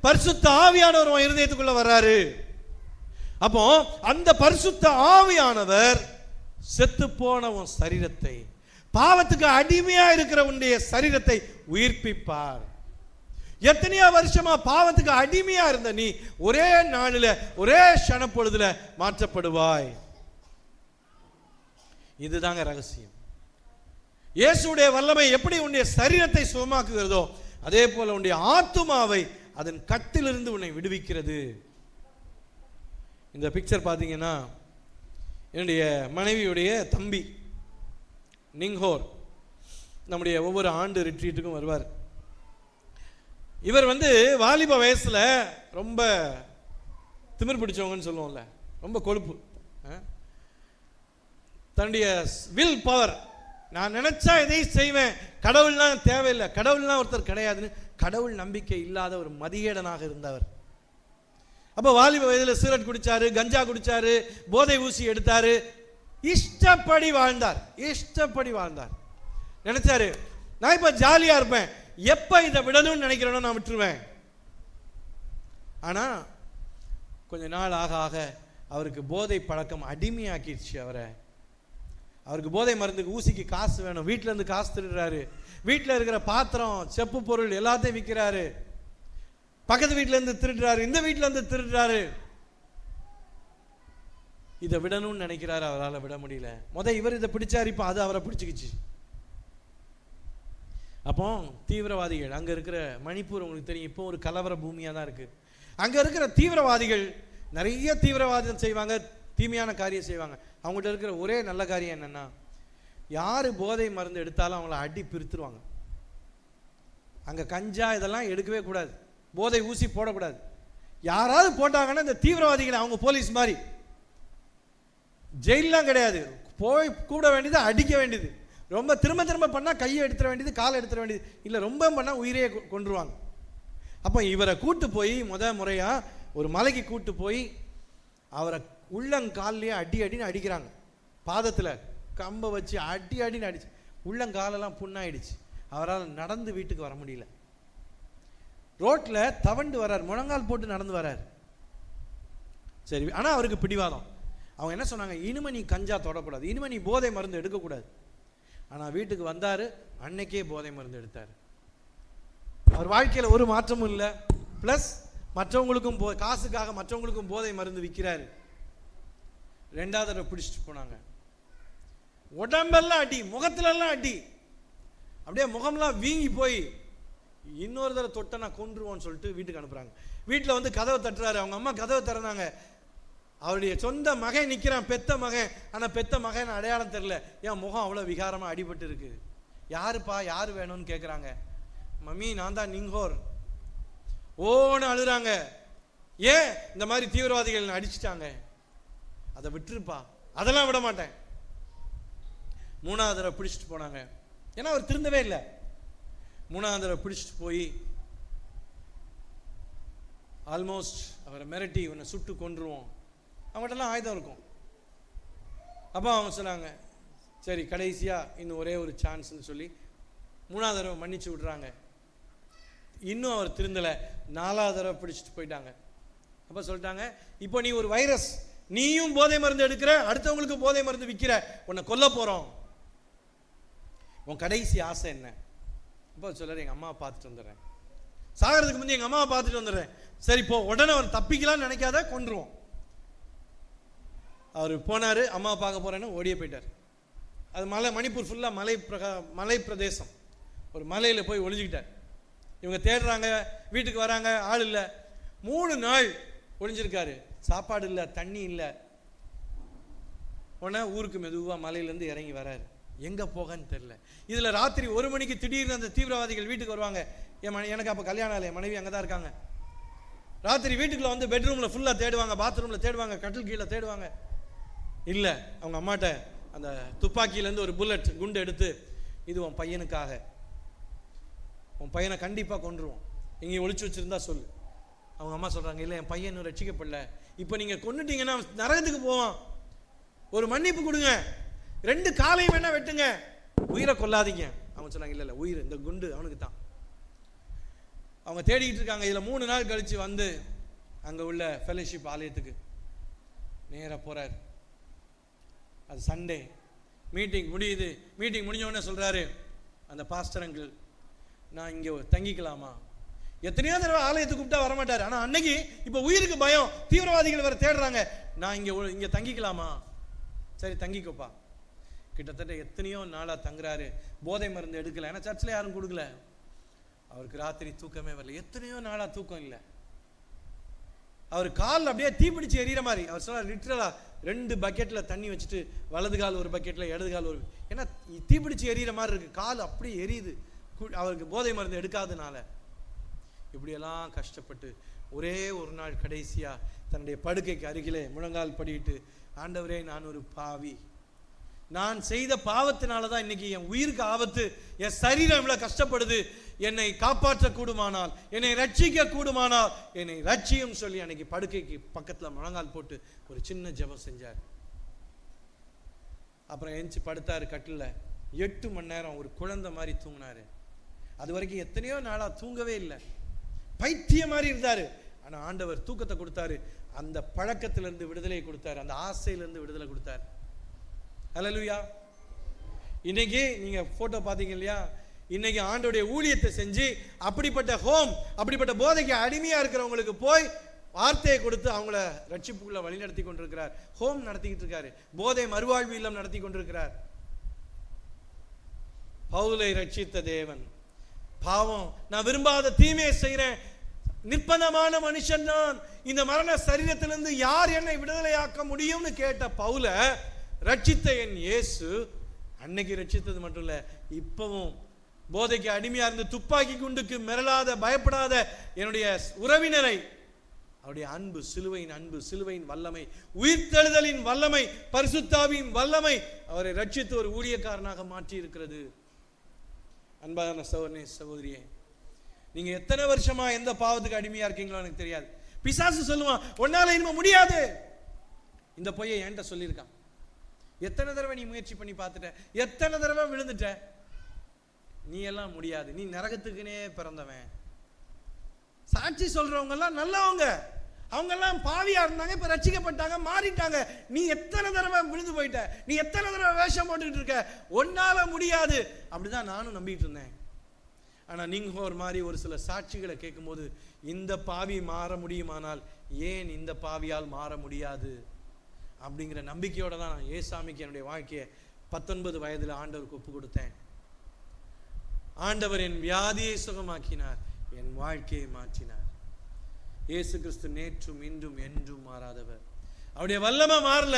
பரிசுத்த ஆவியானவர் உன் இருதயத்துக்குள்ள வர்றாரு. அப்போ அந்த பரிசுத்த ஆவியானவர் செத்து போன உன் சரீரத்தை, பாவத்துக்கு அடிமையா இருக்கிற உன்னுடைய சரீரத்தை உயிர்ப்பிப்பார். எத்தனையோ வருஷமா பாவத்துக்கு அடிமையா இருந்த நீ ஒரே நாளில் ஒரே க்ஷணப்பொழுதுல மாற்றப்படுவாய். இதுதாங்க ரகசியம். இயேசுடைய வல்லமை எப்படி உன்னுடைய சரீரத்தை சுகமாக்குகிறதோ அதே போல உன்னுடைய ஆத்துமாவை அதன் கட்டிலிருந்து உன்னை விடுவிக்கிறது. இந்த பிக்சர் பார்த்தீங்கன்னா என்னுடைய மனைவியுடைய தம்பி நிங்ஹோர் நம்முடைய ஒவ்வொரு ஆண்டு ரிட்ரீட்டுக்கும் வருவார். இவர் வாலிப வயசுல ரொம்ப திமிர் பிடிச்சவங்கன்னு சொல்லுவோம்ல, ரொம்ப கொழுப்பு. தன்னுடைய வில் பவர், நான் நினைச்சா எதையும் செய்வேன், கடவுள்லாம் தேவையில்லை, கடவுள்லாம் ஒருத்தர் கிடையாதுன்னு கடவுள் நம்பிக்கை இல்லாத ஒரு மதிகேடனாக இருந்தவர். அப்போ வாலிப வயதில் சிகரெட் குடிச்சாரு, கஞ்சா குடிச்சாரு, போதை ஊசி எடுத்தாரு, இஷ்டப்படி வாழ்ந்தார். நினைச்சாரு நான் இப்ப ஜாலியா இருப்பேன், எப்ப இதை விடணும்னு நினைக்கிறேனோ நான் விட்டுருவேன். ஆனா கொஞ்ச நாள் ஆக ஆக அவருக்கு போதை பழக்கம் அடிமையாக்கிடுச்சு. அவருக்கு போதை மருந்துக்கு ஊசிக்கு காசு வேணும், வீட்டுல இருந்து காசு திருடுறாரு, வீட்டுல இருக்கிற பாத்திரம் செப்பு பொருள் எல்லாத்தையும் விற்கிறாரு, பக்கத்து வீட்டுல இருந்து திருடுறாரு, இந்த வீட்டுல இருந்து திருடுறாரு. இதை விடணும்னு நினைக்கிறாரு, அவரால் விட முடியல. இவர் இதை பிடிச்சாரு, இப்ப அது அவரை பிடிச்சுக்கிச்சு. அப்போ தீவிரவாதிகள் அங்க இருக்கிற மணிப்பூர் உங்களுக்கு தெரியும், இப்போ ஒரு கலவர பூமியா தான் இருக்கு. அங்க இருக்கிற தீவிரவாதிகள் நிறைய தீவிரவாதம் செய்வாங்க, தீமையான காரியம் செய்வாங்க. அவங்கள்ட்ட இருக்கிற ஒரே நல்ல காரியம் என்னன்னா, யாரு போதை மருந்து எடுத்தாலும் அவங்கள அடி பிரித்துருவாங்க. அங்க கஞ்சா இதெல்லாம் எடுக்கவே கூடாது, போதை ஊசி போடக்கூடாது. யாராவது போட்டாங்கன்னா இந்த தீவிரவாதிகளை அவங்க போலீஸ் மாதிரி ஜெயிலாம் கிடையாது, போய் கூட வேண்டியது, அடிக்க வேண்டியது. ரொம்ப திரும்ப திரும்ப பண்ணா கையை எடுத்துட வேண்டியது, காலை எடுத்துட வேண்டியது, இல்லை ரொம்ப பண்ணா உயிரையே கொன்றுவாங்க. அப்போ இவரை கூட்டு போய் முறையா ஒரு மலைக்கு கூட்டு போய் அவரை உள்ளங்காலிலேயே அடின்னு அடிக்கிறாங்க. பாதத்தில் கம்பை வச்சு அடின்னு அடிச்சு உள்ளங்காலெல்லாம் புண்ணாயிடுச்சு. அவரால் நடந்து வீட்டுக்கு வர முடியல. ரோட்ல தவண்டு வர்றார், முழங்கால் போட்டு நடந்து வர்றார். சரி, ஆனா அவருக்கு பிடிவாதம். அவங்க என்ன சொன்னாங்க, இனிமே நீ கஞ்சா தொடக்கூடாது, இனிமே நீ போதை மருந்து எடுக்கக்கூடாது. ஆனா வீட்டுக்கு வந்தாரு, அன்னைக்கே போதை மருந்து எடுத்தார். அவர் வாழ்க்கையில ஒரு மாற்றமும் இல்லை. பிளஸ் மற்றவங்களுக்கும் காசுக்காக மற்றவங்களுக்கும் போதை மருந்து விற்கிறாரு. ரெண்டாவது தடவை பிடிச்சிட்டு போனாங்க. உடம்பெல்லாம் அடி, முகத்துல எல்லாம் அடி, அப்படியே முகம்லாம் வீங்கி போய் இன்னொரு தடவை தொட்ட நான் கொன்றுவோன்னு சொல்லிட்டு வீட்டுக்கு அனுப்புறாங்க. வீட்டுல கதவை தட்டுறாரு. அவங்க அம்மா கதவை திறந்தாங்க. அவருடைய சொந்த மகன் நிக்கிறான், பெத்த மகன். ஆனா பெத்த மகன் அடையாளம் தெரியல. என் முகம் அவ்வளவு விகாரமா அடிபட்டு இருக்கு. யாருப்பா, யாரு வேணும்னு கேட்குறாங்க. மம்மி, நான் தான் நிங்ஹோர். ஓன்னு அழுறாங்க. ஏன் இந்த மாதிரி தீவிரவாதிகள் அடிச்சுட்டாங்க, அதை விட்டுருப்பா. அதெல்லாம் விட மாட்டேன். மூணாவது தடவை பிடிச்சிட்டு போனாங்க. ஏன்னா அவர் திருந்தவே இல்லை. மூணாவது தடவை பிடிச்சிட்டு போய் ஆல்மோஸ்ட் அவரை மிரட்டி இவனை சுட்டு கொன்றுவோம். அவங்கள்ட்டலாம் ஆயுதம் இருக்கும். அப்போ அவங்க சொன்னாங்க, சரி கடைசியா இன்னும் ஒரே ஒரு சான்ஸ்ன்னு சொல்லி மூணாவது தடவை மன்னிச்சு விடுறாங்க. இன்னும் அவர் திருந்தலை. நாலாவது தடவை பிடிச்சிட்டு போயிட்டாங்க. அப்போ சொல்லிட்டாங்க, இப்போ நீ ஒரு வைரஸ், நீயும் போதை மருந்து எடுக்கிற, அடுத்தவங்களுக்கு போதை மருந்து விற்கிற, உன்னை கொல்ல போறோம். உன் கடைசி ஆசை என்ன? அப்போ சொல்றாரு, எங்க அம்மாவை பார்த்துட்டு வந்துடுறேன், சாகிறதுக்கு முந்தைய எங்க அம்மாவை பார்த்துட்டு வந்துடுறேன். சரி போ. உடனே அவர் தப்பிக்கலாம்னு நினைக்காத, கொன்றுவோம். அவர் போனாரு, அம்மாவை பார்க்க போறேன்னு ஓடியே போயிட்டார். அது மலை, மணிப்பூர் ஃபுல்லா மலை பிரதேசம். ஒரு மலையில போய் ஒளிஞ்சுக்கிட்டார். இவங்க தேடுறாங்க, வீட்டுக்கு வராங்க, ஆள் இல்லை. 3 நாள் ஒளிஞ்சிருக்காரு. சாப்பாடு இல்லை, தண்ணி இல்லை. உடனே ஊருக்கு மெதுவா மலையிலேருந்து இறங்கி வராரு. எங்க போகன்னு தெரியல. இதுல ராத்திரி 1 மணிக்கு திடீர்னு அந்த தீவிரவாதிகள் வீட்டுக்கு வருவாங்க. எனக்கு அப்ப கல்யாணம் இல்லை, மனைவி அங்கதான் இருக்காங்க. ராத்திரி வீட்டுக்குள்ள பெட்ரூம்ல ஃபுல்லா தேடுவாங்க, பாத்ரூம்ல தேடுவாங்க, கட்டில் கீழே தேடுவாங்க. இல்ல, அவங்க அம்மாட்ட அந்த துப்பாக்கியில இருந்து ஒரு புல்லட் குண்டு எடுத்து, இது உன் பையனுக்காக, உன் பையனை கண்டிப்பா கொன்றுவோம், இங்கே ஒளிச்சு வச்சிருந்தா சொல்லு. அவங்க அம்மா சொல்றாங்க, இல்ல என் பையன் இன்னும் ரட்சிக்கப்படல, இப்ப நீங்க கொன்னுட்டீங்கன்னா நரகத்துக்கு போவான், ஒரு மன்னிப்பு கொடுங்க, 2 காலையும் வேணா வெட்டுங்க, உயிரை கொல்லாதீங்க. அவங்க சொன்னாங்க, இல்ல இல்ல உயிர், இந்த குண்டு அவனுக்கு தான். அவங்க தேடிக்கிட்டு இருக்காங்க. இதுல 3 நாள் கழிச்சு அங்க உள்ள ஃபெலோஷிப் ஆலயத்துக்கு நேரா போறார். அது சண்டே. மீட்டிங் முடியுது. மீட்டிங் முடிஞ்ச உடனே சொல்கிறாரு அந்த பாஸ்டர் அங்கிள், நான் இங்கே தங்கிக்கலாமா? எத்தனையோ தடவை ஆலயத்துக்கு கூப்பிட்டா வரமாட்டார். ஆனால் அன்னைக்கு இப்போ உயிருக்கு பயம், தீவிரவாதிகள் வேறு தேடுறாங்க, நான் இங்கே தங்கிக்கலாமா? சரி தங்கிக்கோப்பா. கிட்டத்தட்ட எத்தனையோ நாளாக தங்குறாரு. போதை மருந்து எடுக்கல, ஏன்னா சர்ச்சில் யாரும் கொடுக்கல. அவருக்கு ராத்திரி தூக்கமே வரல. எத்தனையோ நாளாக தூக்கம் இல்லை. அவர் காலில் அப்படியே தீப்பிடிச்சு எறிகிற மாதிரி. அவர் சொல்ல லிட்டரலா 2 பக்கெட்டில் தண்ணி வச்சுட்டு வலது கால் ஒரு பக்கெட்டில் இடது கால் ஒரு, ஏன்னா தீப்பிடிச்சு எறிகிற மாதிரி இருக்கு, கால் அப்படியே எரியுது. அவருக்கு போதை மருந்து எடுக்காதனால இப்படியெல்லாம் கஷ்டப்பட்டு ஒரே ஒரு நாள் கடைசியாக தன்னுடைய படுக்கைக்கு அருகிலே முழங்கால் படிட்டு, ஆண்டவரே நான் ஒரு பாவி, நான் செய்த பாவத்தினால தான் இன்னைக்கு என் உயிருக்கு ஆபத்து, என் சரீரம் இவ்வளவு கஷ்டப்படுது, என்னை காப்பாற்ற கூடுமானால், என்னை ரட்சிக்க கூடுமானால் என்னை ரட்சியும் சொல்லி அன்னைக்கு படுக்கைக்கு பக்கத்துல முழங்கால் போட்டு ஒரு சின்ன ஜெபம் செஞ்சார். அப்புறம் எந்திச்சு படுத்தாரு கட்டில. 8 மணி நேரம் ஒரு குழந்தை மாதிரி தூங்கினாரு. அது வரைக்கும் எத்தனையோ நாளா தூங்கவே இல்லை, பைத்திய மாதிரி இருந்தாரு. ஆனா ஆண்டவர் தூக்கத்தை கொடுத்தாரு. அந்த பழக்கத்திலிருந்து விடுதலை கொடுத்தாரு, அந்த ஆசையிலிருந்து விடுதலை கொடுத்தாரு. ஹல்லேலூயா. இன்னைக்கு நீங்க போட்டோ பாத்தீங்க இல்லையா? இன்னைக்கு ஆண்டோடைய ஊழியத்தை செஞ்சு அப்படிப்பட்ட ஹோம், அப்படிப்பட்ட போதைக்கு அடிமையா இருக்கிறவங்களுக்கு போய் வார்த்தையை கொடுத்து அவங்கள ரட்சிப்புக்குள்ள வழி நடத்தி கொண்டிருக்கிறார். ஹோம் நடத்திக்கிட்டு இருக்காரு, போதை மறுவாழ்வு இல்லம் நடத்தி கொண்டிருக்கிறார். பவுலை ரட்சித்த தேவன், பாவம் நான் விரும்பாத தீமையை செய்கிறேன், நிர்பந்தமான மனுஷன் நான், இந்த மரண சரீரத்திலிருந்து யார் என்னை விடுதலையாக்க முடியும்னு கேட்ட பவுல ரட்சித்த என் இயேசு அன்னைக்கு ரட்சித்தது மட்டும் இல்ல, இப்பவும் போதைக்கு அடிமையா இருந்து துப்பாக்கி குண்டுக்கு மிரளாத பயப்படாத என்னுடைய உறவினரை அவருடைய அன்பு, சிலுவையின் அன்பு, சிலுவையின் வல்லமை, உயிர்த்தெழுதலின் வல்லமை, பரிசுத்தாவின் வல்லமை அவரை ரட்சித்து ஒரு ஊழியக்காரனாக மாற்றி இருக்கிறது. அன்பான சகோதரனே சகோதரியே, நீங்க எத்தனை வருஷமா எந்த பாவத்துக்கு அடிமையா இருக்கீங்களோ எனக்கு தெரியாது. பிசாசு சொல்லுவான் உன்னால இனிமே முடியாது. இந்த பொய்யை என்கிட்ட சொல்லியிருக்கான். எத்தனை தடவை நீ முயற்சி பண்ணி பார்த்துட்ட, எத்தனை தடவை விழுந்துட்ட, நீ எல்லாம் முடியாது, நீ நரகத்துக்குனே பிறந்தவன். சாட்சி சொல்றவங்க எல்லாம் நல்லவங்க, அவங்க எல்லாம் பாவியா இருந்தாங்க, இப்ப ரட்சிக்கப்பட்டாங்க, மாறிட்டாங்க. நீ எத்தனை தடவை விழுந்து போயிட்ட, நீ எத்தனை தடவை வேஷம் போட்டுக்கிட்டு இருக்க, ஒன்னால முடியாது. அப்படிதான் நானும் நம்பிட்டு இருந்தேன். ஆனா நீங்க ஒரு மாதிரி ஒரு சில சாட்சிகளை கேட்கும் போது, இந்த பாவி மாற முடியுமானால் ஏன் இந்த பாவியால் மாற முடியாது அப்படிங்கிற நம்பிக்கையோட தான் நான் ஏசாமிக்கு என்னுடைய வாழ்க்கையை 19 வயதுல ஆண்டவருக்கு ஒப்பு கொடுத்தேன். ஆண்டவர் என் வியாதியை சுகமாக்கினார், என் வாழ்க்கையை மாற்றினார். இயேசு கிறிஸ்து நேற்றும் இன்றும் என்றும் மாறாதவர். அவருடைய வல்லமை மாறல,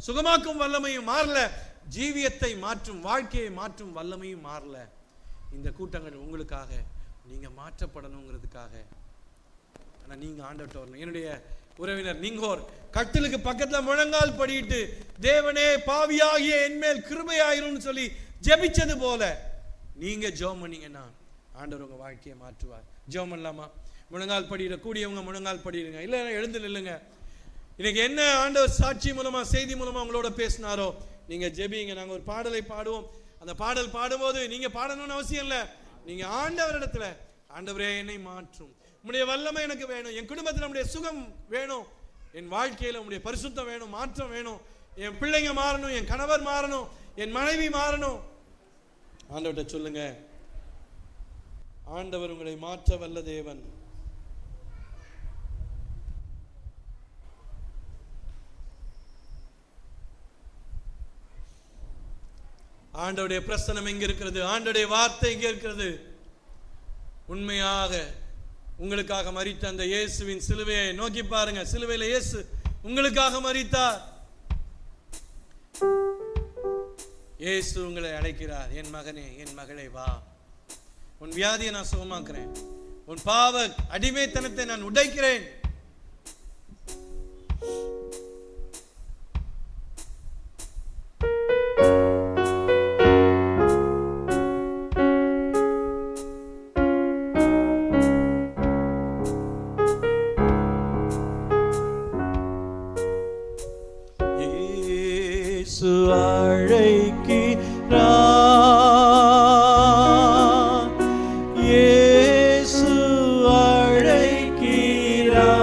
சுகமாக்கும் வல்லமையும் மாறல, ஜீவியத்தை மாற்றும் வாழ்க்கையை மாற்றும் வல்லமையும் மாறல. இந்த கூட்டங்கள் உங்களுக்காக, நீங்க மாற்றப்படணுங்கிறதுக்காக. ஆனா நீங்க ஆண்டவர்ட்ட வரணும். என்னுடைய உறவினர் நிங்கோர் கட்டிலுக்கு பக்கத்துல முழங்கால் படிட்டு, தேவனே பாவியாகிய என்மேல் கிருபையாயிரும்னு சொல்லி ஜெபிச்சது போல நீங்க ஜெபம் பண்ணீங்கன்னா ஆண்டவர் உங்க வாழ்க்கையை மாற்றுவார். ஜெபம் பண்ணலாமா? முழங்கால் படியிட கூடியவங்க முழங்கால் படிடுங்க, இல்ல எழுந்து நில்லுங்க. இன்னைக்கு என்ன ஆண்டவர் சாட்சி மூலமா, செய்தி மூலமா உங்களோட பேசினாரோ நீங்க ஜெபிங்க. நாங்க ஒரு பாடலை பாடுவோம். அந்த பாடல் பாடும்போது நீங்க பாடணும்னு அவசியம் இல்லை. நீங்க ஆண்டவரிடத்துல, ஆண்டவரே என்னை மாற்றும், உம்முடைய வல்லமை எனக்கு வேணும், என் குடும்பத்தில் நம்முடைய சுகம் வேணும், என் வாழ்க்கையில உம்முடைய பரிசுத்தம் வேணும், மாற்றம் வேணும், என் பிள்ளைங்க மாறணும், என் கணவர் மாறணும், என் மனைவி மாறணும். ஆண்டவர்கிட்ட சொல்லுங்க. ஆண்டவர் உங்களை மாற்ற வல்ல தேவன். ஆண்டவருடைய பிரசன்னம் எங்க இருக்கிறது? ஆண்டவருடைய வார்த்தை எங்க இருக்கிறது? உண்மையாக உங்களுக்காக மரித்த அந்த இயேசுவின் சிலுவையை நோக்கி பாருங்க. சிலுவையில இயேசு உங்களுக்காக மரித்தார். இயேசு உங்களை அழைக்கிறார். என் மகனே, என் மகளே, வா, உன் வியாதியை நான் சுகமாக்குறேன், உன் பாவ அடிமைத்தனத்தை நான் உடைக்கிறேன். இயேசு அழைக்கிறார்.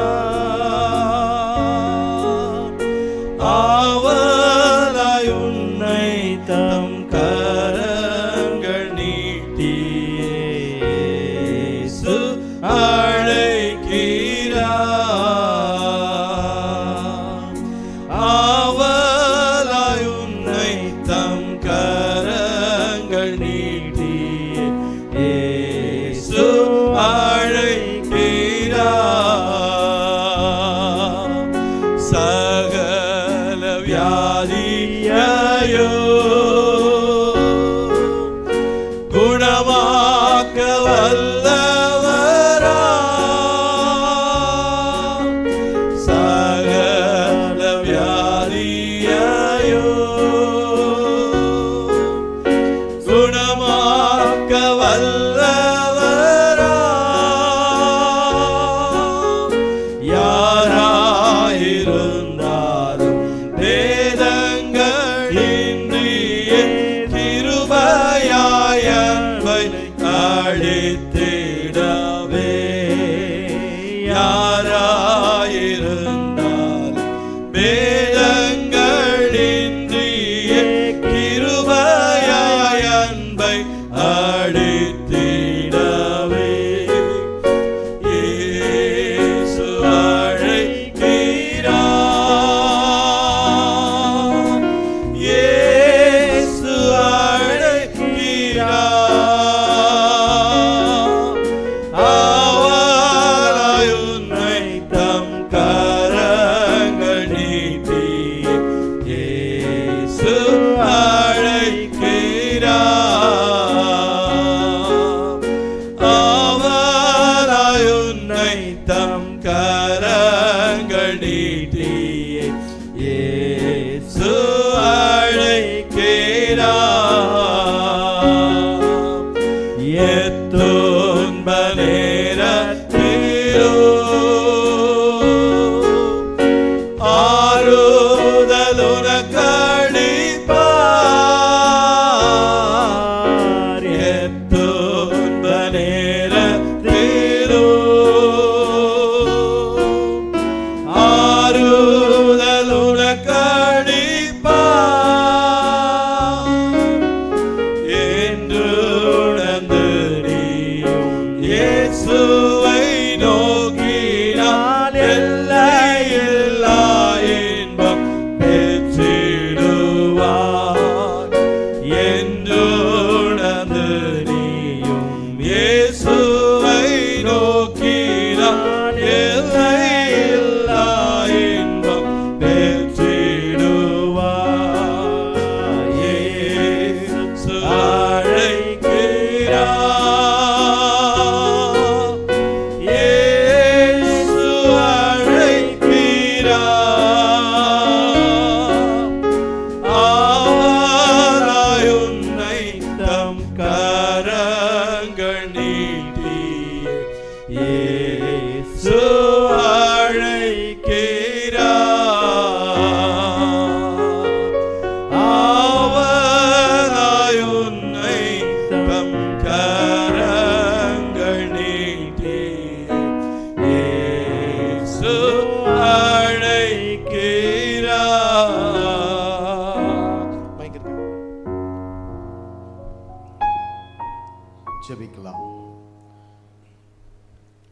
ஜெபிக்கலாம்.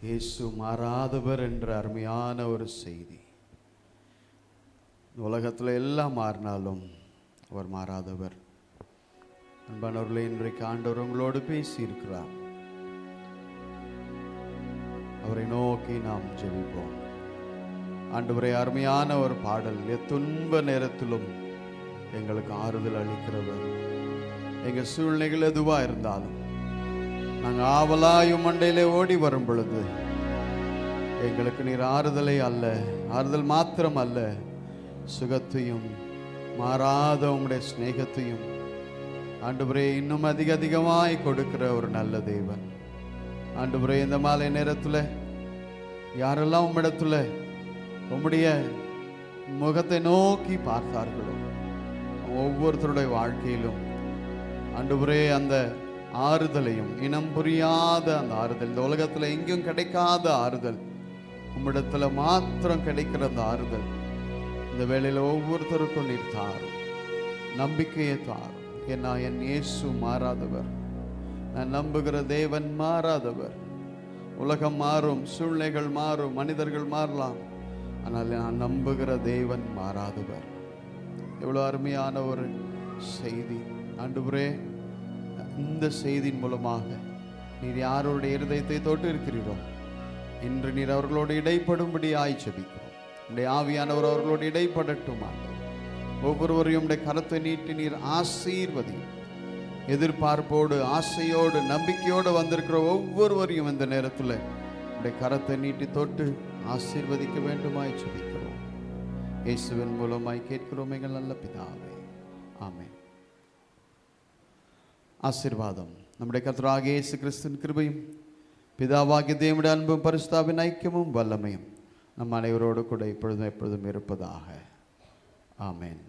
இயேசு மாறாதவர் என்ற அருமையான ஒரு செய்தி. உலகத்தில் எல்லாம் மாறினாலும் அவர் மாறாதவர். அன்பானவர்களே, இன்றைக்கு ஆண்டவர் உங்களோடு பேசியிருக்கிறார். அவரை நோக்கி நாம் ஜெபிப்போம். ஆண்டவரே, அருமையான ஒரு பாடல். துன்ப நேரத்திலும் எங்களுக்கு ஆறுதல் அளிக்கிறவர். எங்கள் சூழ்நிலைகள் எதுவாக இருந்தாலும் நாங்கள் ஆவலாயும் மண்டையிலே ஓடி வரும் பொழுது எங்களுக்கு நீர் ஆறுதலை அல்ல, ஆறுதல் மாத்திரம் அல்ல, சுகத்தையும் மாறாத உங்களுடைய ஸ்நேகத்தையும் ஆண்டவரே இன்னும் அதிகமாய் கொடுக்கிற ஒரு நல்ல தேவன். ஆண்டவரே, இந்த மாலை நேரத்தில் யாரெல்லாம் உம்மிடத்துல உம்முடைய முகத்தை நோக்கி பார்த்தார்களோ ஒவ்வொருத்தருடைய வாழ்க்கையிலும் ஆண்டவரே அந்த ஆறுதலையும், இனம் புரியாத அந்த ஆறுதல், இந்த உலகத்தில் எங்கேயும் கிடைக்காத ஆறுதல், உம்மிடத்துல மாத்திரம் கிடைக்கிற அந்த ஆறுதல் இந்த வேளையில் ஒவ்வொருத்தருக்கும் நீர் தாரும், நம்பிக்கையை தாரும். ஏன்னா என் இயேசு மாறாதவர், நான் நம்புகிற தேவன் மாறாதவர். உலகம் மாறும், சூழ்நிலைகள் மாறும், மனிதர்கள் மாறலாம், ஆனால் நான் நம்புகிற தேவன் மாறாதவர். எவ்வளோ அருமையான ஒரு செய்தி ஆண்டவரே. இந்த செய்தியின் மூலமாக நீர் யாருடைய இருதயத்தை தொட்டு இருக்கிறீரோ இன்று நீர் அவர்களோடு இடைப்படும்படி ஜெபிக்கிறோம். உடைய ஆவியானவர் அவர்களோடு இடைப்படட்டும். ஒவ்வொருவரையும் உடைய கரத்தை நீட்டி நீர் ஆசீர்வதி. எதிர்பார்ப்போடு, ஆசையோடு, நம்பிக்கையோடு வந்திருக்கிற ஒவ்வொருவரையும் இந்த நேரத்தில் உடைய கரத்தை நீட்டி தொட்டு ஆசீர்வதிக்க வேண்டுமாய் ஜெபிக்கிறோம். இயேசுவின் மூலமாய் கேட்கிறோம் எங்கள் நல்ல பிதாவே, ஆமென். ஆசீர்வாதம் நம்முடைய கர்த்தராகிய இயேசு கிறிஸ்துவின் கிருபையும் பிதாவாகிய தேவனுடைய அன்பும் பரிசுத்தாவின் ஐக்கியமும் வல்லமையும் நம் அனைவரோடு கூட இப்பொழுதும் எப்பொழுதும் இருப்பதாக. ஆமென்.